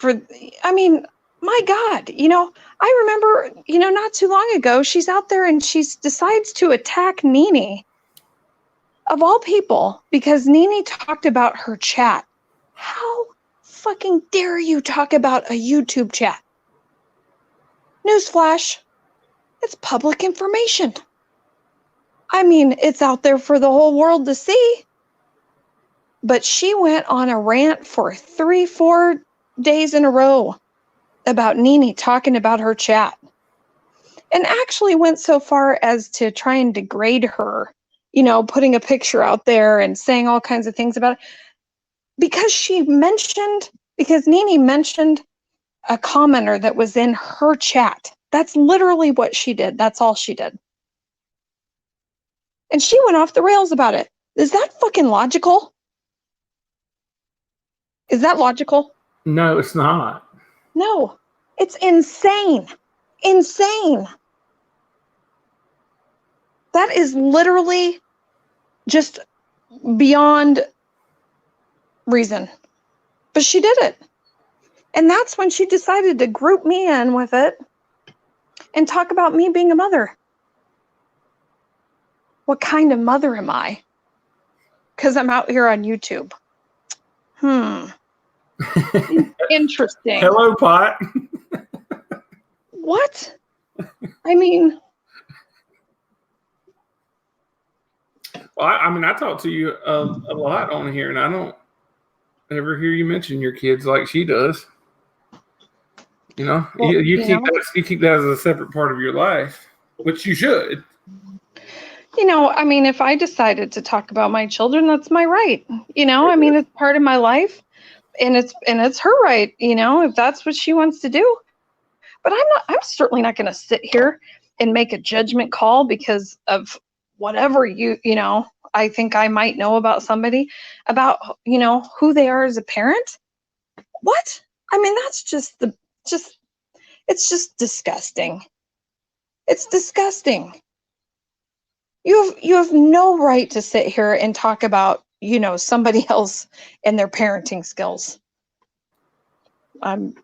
I mean, my God, you know, I remember, you know, not too long ago, she's out there and she decides to attack Nene, of all people, because Nene talked about her chat. How fucking dare you talk about a YouTube chat? Newsflash, it's public information. I mean, it's out there for the whole world to see. But she went on a rant for 3-4 days in a row about Nene talking about her chat, and actually went so far as to try and degrade her, you know, putting a picture out there and saying all kinds of things about it because Nene mentioned a commenter that was in her chat. That's literally what she did. That's all she did. And she went off the rails about it. Is that fucking logical? Is that logical? No, it's not. No, it's insane. Insane. That is literally just beyond reason. But she did it. And that's when she decided to group me in with it and talk about me being a mother. What kind of mother am I? Because I'm out here on YouTube. Interesting. Hello, Pot. What? I mean... Well, I mean, I talk to you a lot on here, and I don't ever hear you mention your kids like she does. You know, Well, you keep that as a separate part of your life, which you should. You know, I mean, if I decided to talk about my children, that's my right. You know, I mean, it's part of my life, and it's her right. You know, if that's what she wants to do. But I'm certainly not going to sit here and make a judgment call because of whatever you know, I think I might know about somebody, about, you know, who they are as a parent. What? I mean, that's it's just disgusting. It's disgusting. You have no right to sit here and talk about, you know, somebody else and their parenting skills. I'm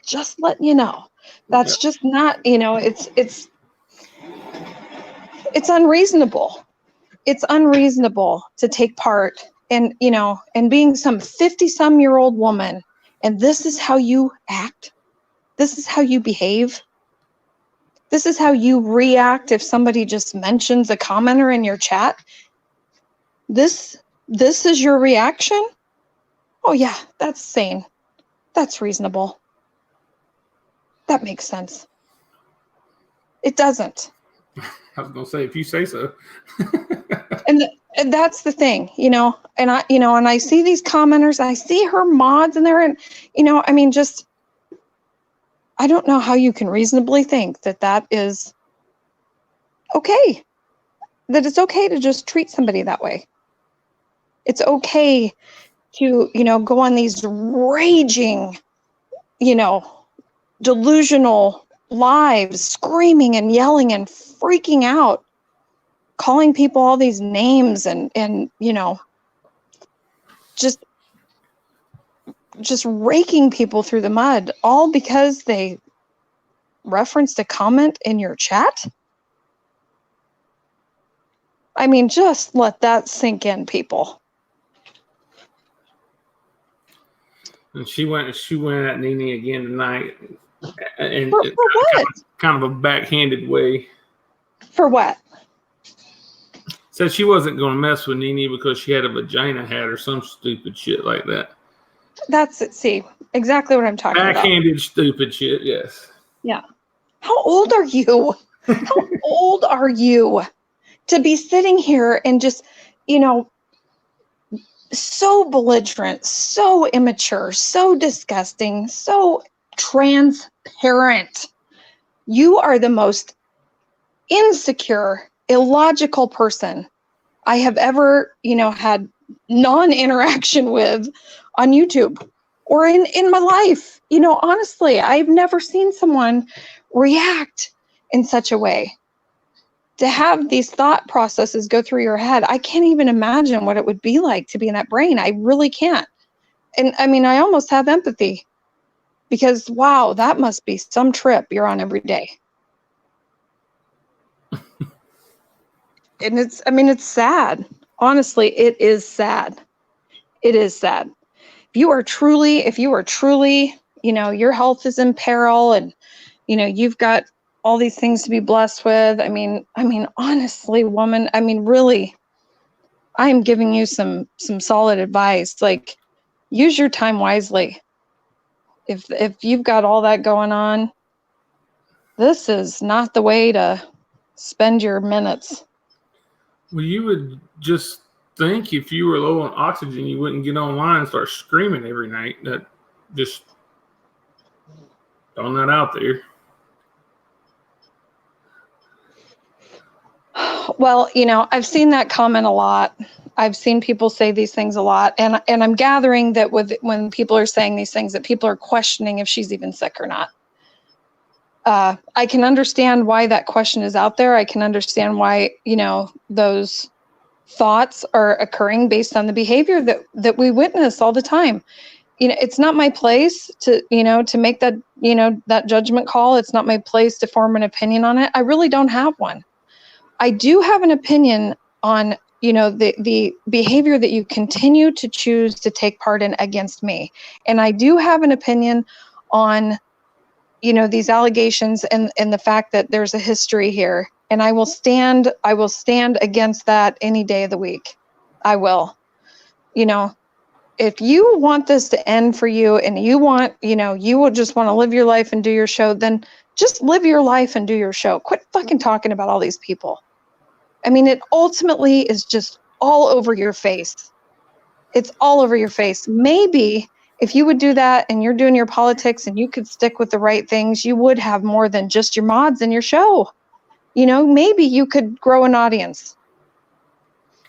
just letting you know. That's just not, you know, it's unreasonable. it's unreasonable to take part in, you know, and being some 50-some-year-old woman, and this is how you act. This is how you behave. This is how you react if somebody just mentions a commenter in your chat. This is your reaction? Oh yeah, that's sane. That's reasonable. That makes sense. It doesn't. I was gonna say, if you say so. And that's the thing, you know. And I see these commenters. I see her mods in there, and you know, I mean, just I don't know how you can reasonably think that that is okay. That it's okay to just treat somebody that way. It's okay to, you know, go on these raging, you know, delusional lives, screaming and yelling and freaking out, calling people all these names and you know, just raking people through the mud, all because they referenced a comment in your chat. I mean, just let that sink in, people. And she went at Nene again tonight, and For what? kind of a backhanded way. For what? Said she wasn't going to mess with Nene because she had a vagina hat or some stupid shit like that. That's it. See, exactly what I'm talking about. Backhanded stupid shit, yes. Yeah. How old are you? How old are you to be sitting here and just, you know, so belligerent, so immature, so disgusting, so transparent. You are the most insecure, illogical person I have ever, you know, had non-interaction with on YouTube or in my life. You know, honestly, I've never seen someone react in such a way. To have these thought processes go through your head, I can't even imagine what it would be like to be in that brain. I really can't. And I mean, I almost have empathy because, wow, that must be some trip you're on every day. And it's sad. Honestly, it is sad. It is sad. If you are truly, you know, your health is in peril and, you know, you've got all these things to be blessed with. I mean, honestly, woman, I mean, really, I am giving you some solid advice. Like, use your time wisely. If you've got all that going on, this is not the way to spend your minutes. Well, you would just think if you were low on oxygen, you wouldn't get online and start screaming every night. That just throwing that out there. Well, you know, I've seen that comment a lot. I've seen people say these things a lot, and I'm gathering that when people are saying these things, that people are questioning if she's even sick or not. I can understand why that question is out there. I can understand why, you know, those thoughts are occurring based on the behavior that we witness all the time. You know, it's not my place to, you know, to make that, you know, that judgment call. It's not my place to form an opinion on it. I really don't have one. I do have an opinion on, you know, the behavior that you continue to choose to take part in against me. And I do have an opinion on, you know, these allegations and the fact that there's a history here. And I will stand against that any day of the week. I will. You know, if you want this to end for you and you want, you know, you will just want to live your life and do your show, then just live your life and do your show. Quit fucking talking about all these people. I mean, it ultimately is just all over your face. It's all over your face. Maybe if you would do that and you're doing your politics and you could stick with the right things, you would have more than just your mods in your show. You know, maybe you could grow an audience.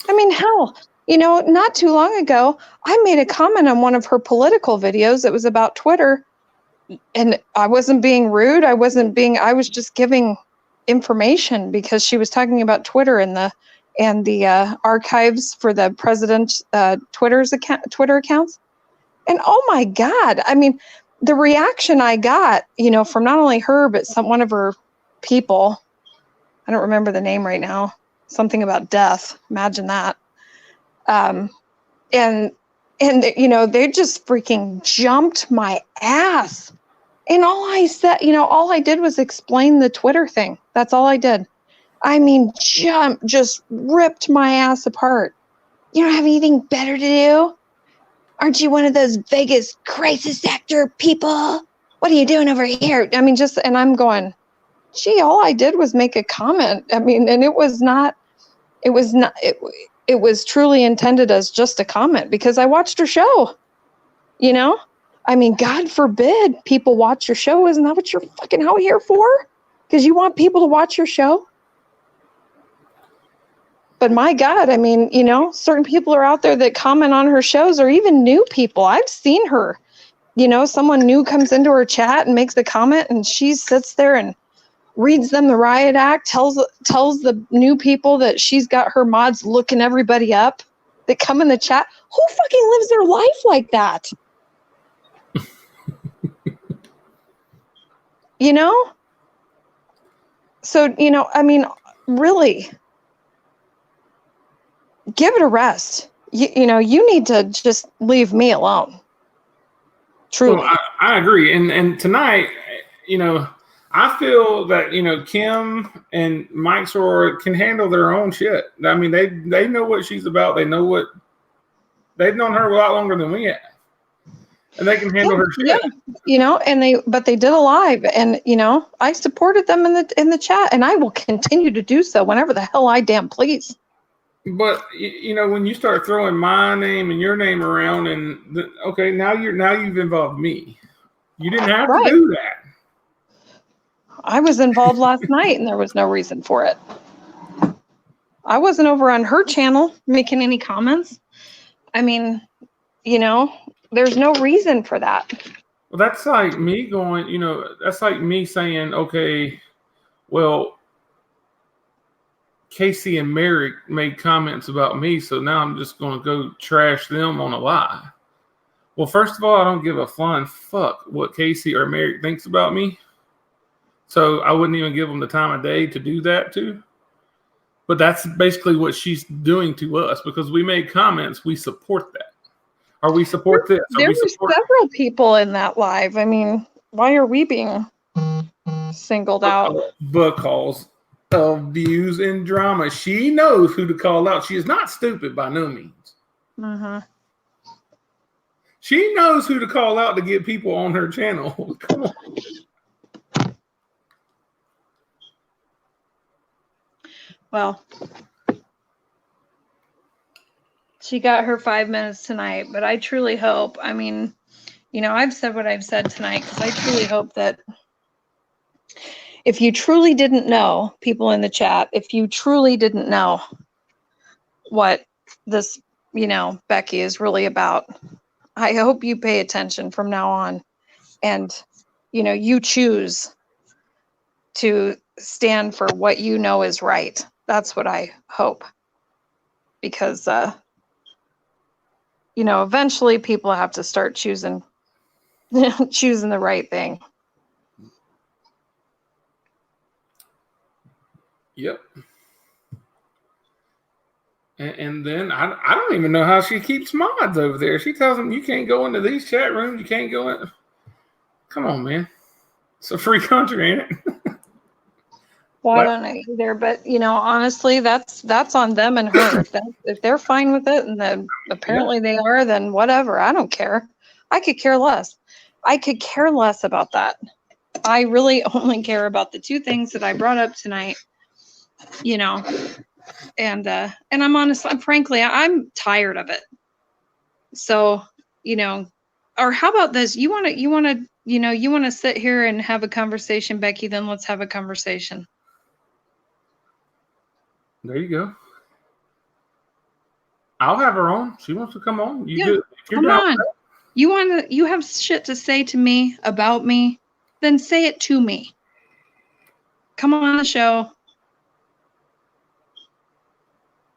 I mean, hell, you know, not too long ago, I made a comment on one of her political videos that was about Twitter, and I wasn't being rude. I was just giving information because she was talking about Twitter and the archives for the president's Twitter accounts. And oh my God, I mean, the reaction I got, you know, from not only her, but one of her people, I don't remember the name right now, something about death. Imagine that. And you know, they just freaking jumped my ass. And all I said, you know, all I did was explain the Twitter thing. That's all I did. I mean, just ripped my ass apart. You don't have anything better to do? Aren't you one of those Vegas crisis actor people? What are you doing over here? I mean, and I'm going, gee, all I did was make a comment. I mean, and it was truly intended as just a comment because I watched her show, you know? I mean, God forbid people watch your show. Isn't that what you're fucking out here for? Because you want people to watch your show? But my God, I mean, you know, certain people are out there that comment on her shows, or even new people. I've seen her, you know, someone new comes into her chat and makes a comment, and she sits there and reads them the riot act, tells the new people that she's got her mods looking everybody up that come in the chat. Who fucking lives their life like that? You know? So, you know, I mean, really, give it a rest. You know, you need to just leave me alone. Truly. Well, I agree. And tonight, you know, I feel that, you know, Kim and Mike Soror can handle their own shit. I mean, they know what she's about. They've known her a lot longer than we have. And they can handle her shit. Yeah, you know, but they did a live, and you know, I supported them in the chat, and I will continue to do so whenever the hell I damn please. But you know, when you start throwing my name and your name around, and okay, now you've involved me. You didn't have to do that. I was involved last night, and there was no reason for it. I wasn't over on her channel making any comments. I mean, you know, there's no reason for that. Well, that's like me going, you know, that's like me saying, okay, well, Casey and Merrick made comments about me, so now I'm just going to go trash them on a lie. Well, first of all, I don't give a flying fuck what Casey or Merrick thinks about me. So I wouldn't even give them the time of day to do that too. But that's basically what she's doing to us because we made comments. We support that. Or we support this. There were several people in that live. I mean, why are we being singled out? Because of views and drama. She knows who to call out. She is not stupid by no means. Mm-hmm. She knows who to call out to get people on her channel. Come on. Well, she got her 5 minutes tonight, but I truly hope, I mean, you know, I've said what I've said tonight because I truly hope that if you truly didn't know, people in the chat, if you truly didn't know what this, you know, Becky is really about, I hope you pay attention from now on and, you know, you choose to stand for what you know is right. That's what I hope. Because, you know, eventually people have to start choosing the right thing. Yep. And then I don't even know how she keeps mods over there. She tells them you can't go into these chat rooms. You can't go in. Come on, man. It's a free country, ain't it? Well, I don't know either, but you know, honestly, that's on them and her. If they're fine with it, and then apparently they are, then whatever. I don't care. I could care less. I could care less about that. I really only care about the two things that I brought up tonight. You know, and I'm honest. Frankly, I'm tired of it. So, you know, or how about this? You want to sit here and have a conversation, Becky? Then let's have a conversation. There you go. I'll have her on. She wants to come on. Come on. You have shit to say to me about me, then say it to me. Come on the show.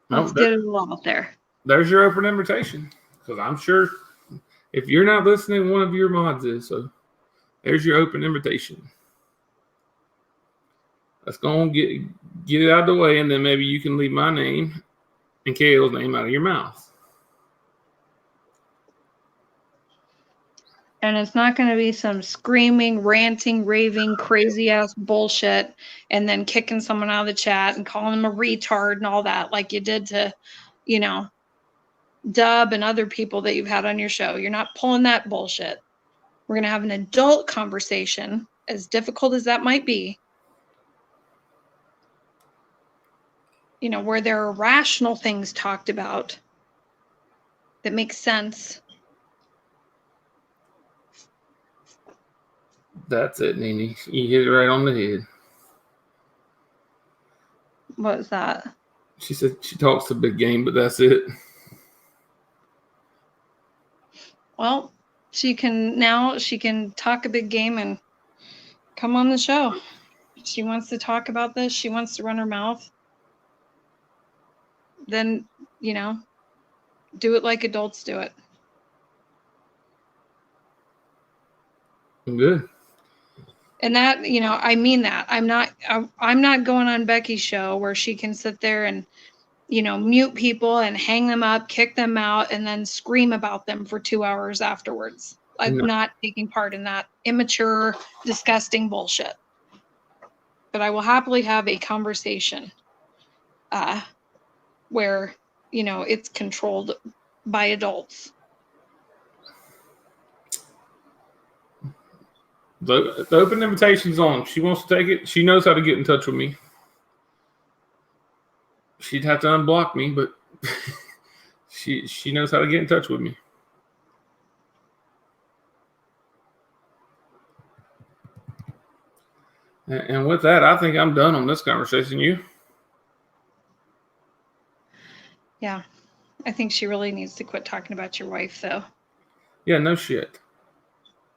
Let's get it all out there. There's your open invitation. Because I'm sure if you're not listening, one of your mods is. So there's your open invitation. Let's go and get it out of the way, and then maybe you can leave my name and Kale's name out of your mouth. And it's not going to be some screaming, ranting, raving, crazy ass bullshit and then kicking someone out of the chat and calling them a retard and all that like you did to, you know, Dub and other people that you've had on your show. You're not pulling that bullshit. We're going to have an adult conversation, as difficult as that might be, you know, where there are rational things talked about that make sense. That's it, Nene. You hit it right on the head. What was that? She said she talks a big game, but that's it. Well, she can talk a big game and come on the show. She wants to talk about this. She wants to run her mouth. Then, you know, do it like adults do it. Good. And that, you know, I mean that. I'm not going on Becky's show where she can sit there and, you know, mute people and hang them up, kick them out, and then scream about them for 2 hours afterwards. I'm not taking part in that immature, disgusting bullshit. But I will happily have a conversation where, you know, it's controlled by adults. The open invitation's on. She wants to take it. She knows how to get in touch with me. She'd have to unblock me, but she knows how to get in touch with me. And with that, I think I'm done on this conversation. You? Yeah. I think she really needs to quit talking about your wife, though. Yeah, no shit.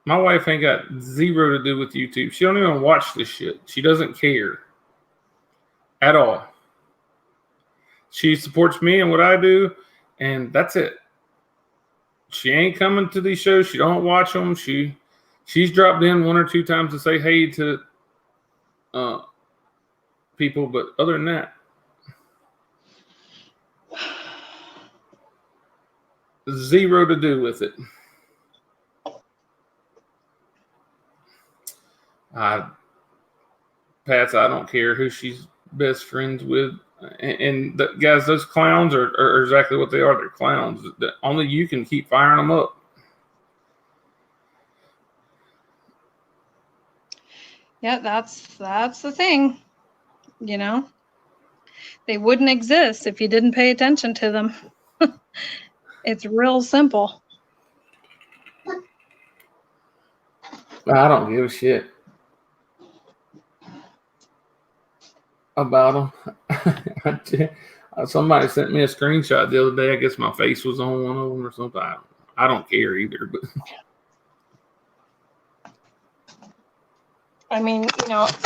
My wife ain't got zero to do with YouTube. She don't even watch this shit. She doesn't care at all. She supports me and what I do, and that's it. She ain't coming to these shows. She don't watch them. She's dropped in 1 or 2 times to say hey to people, but other than that, zero to do with it. Pats, I don't care who she's best friends with. And guys, those clowns are exactly what they are. They're clowns. Only you can keep firing them up. Yeah, that's the thing. You know, they wouldn't exist if you didn't pay attention to them. It's real simple. I don't give a shit about them. Somebody sent me a screenshot the other day. I guess my face was on one of them or something. I don't care either. But I mean,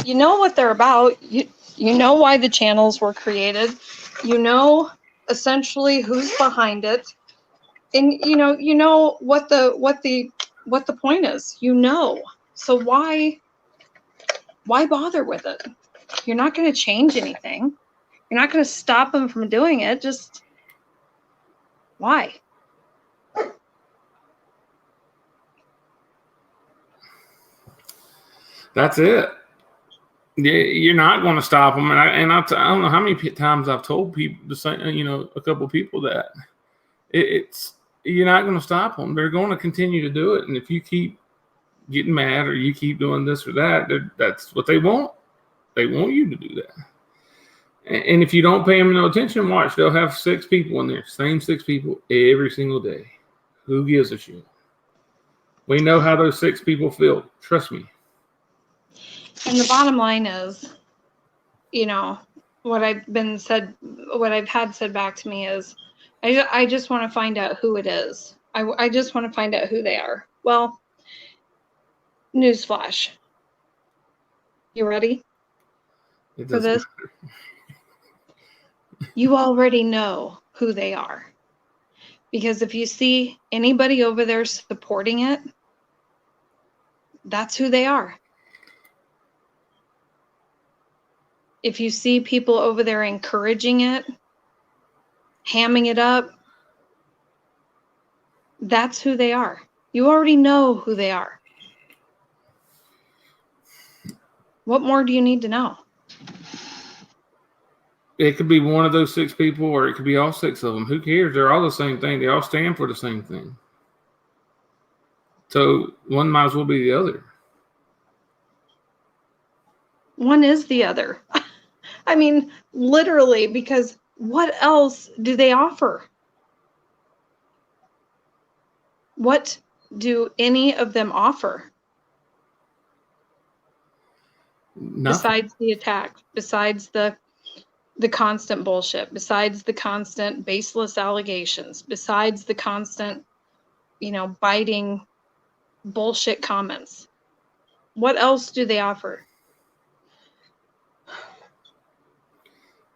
you know what they're about. You know why the channels were created. You know essentially who's behind it, and you know what the point is. You know, so why bother with it? You're not going to change anything. You're not going to stop them from doing it. Just why? that's it. You're not going to stop them. And I don't know how many times I've told people the same, a couple of people that it's you're not going to stop them. They're going to continue to do it. And if you keep getting mad or you keep doing this or that, that's what they want. They want you to do that. And if you don't pay them no attention, watch, they'll have 6 people in there, same 6 people every single day. Who gives a shit? We know how those 6 people feel. Trust me. And the bottom line is, what I've had said back to me is, I just want to find out who it is. I just want to find out who they are. Well, newsflash. You ready for this? You already know who they are. Because if you see anybody over there supporting it, that's who they are. if you see people over there encouraging it, hamming it up, that's who they are. You already know who they are. What more do you need to know? It could be one of those 6 people, or it could be all 6 of them. Who cares? They're all the same thing. They all stand for the same thing. So one might as well be the other. One is the other. I mean, literally, because what else do they offer? What do any of them offer? Nothing. Besides the attack, besides the constant bullshit, besides the constant baseless allegations, besides the constant, biting bullshit comments. What else do they offer?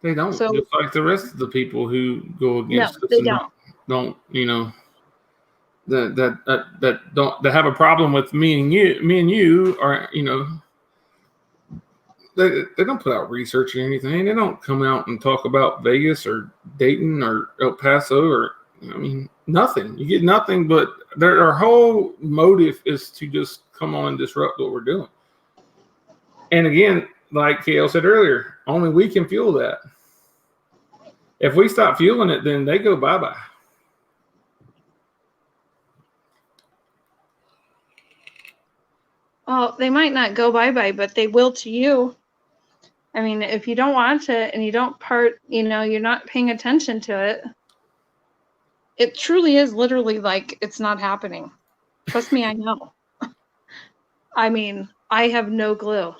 They don't. So, just like the rest of the people who go against us they and don't that don't, that have a problem with me and you, or they don't put out research or anything. They don't come out and talk about Vegas or Dayton or El Paso or nothing. You get nothing, but their whole motive is to just come on and disrupt what we're doing. And again, like KL said earlier, only we can fuel that. If we stop fueling it, then they go bye-bye. Well, they might not go bye-bye, but they will to you. I mean, if you don't watch it and you don't you're not paying attention to it, it truly is literally like it's not happening. Trust me, I know. I mean, I have no clue.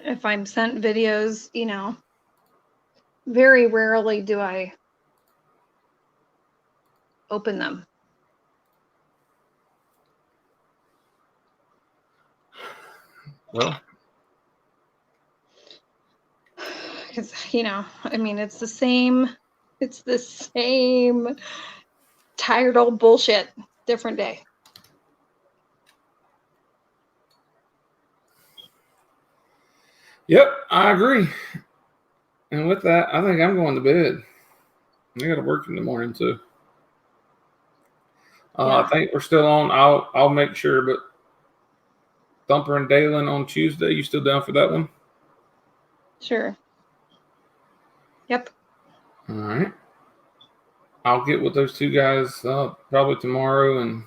If I'm sent videos, very rarely do I open them. Well, because it's the same tired old bullshit, different day. Yep, I agree. And with that, I think I'm going to bed. I got to work in the morning too. I think we're still on. I'll make sure, but Thumper and Dalen on Tuesday. You still down for that one? Sure. Yep. All right. I'll get with those 2 guys probably tomorrow, and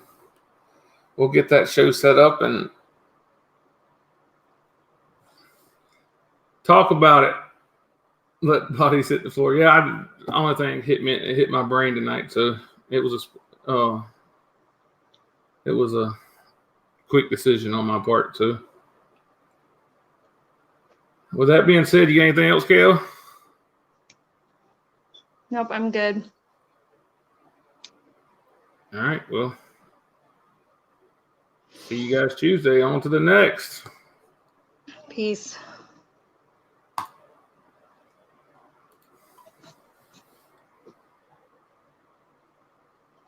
we'll get that show set up and talk about it. Let bodies hit the floor. Yeah, the only thing hit my brain tonight, so it was a quick decision on my part too. With that being said, you got anything else, Kale? Nope, I'm good. All right, well, see you guys Tuesday. On to the next. Peace.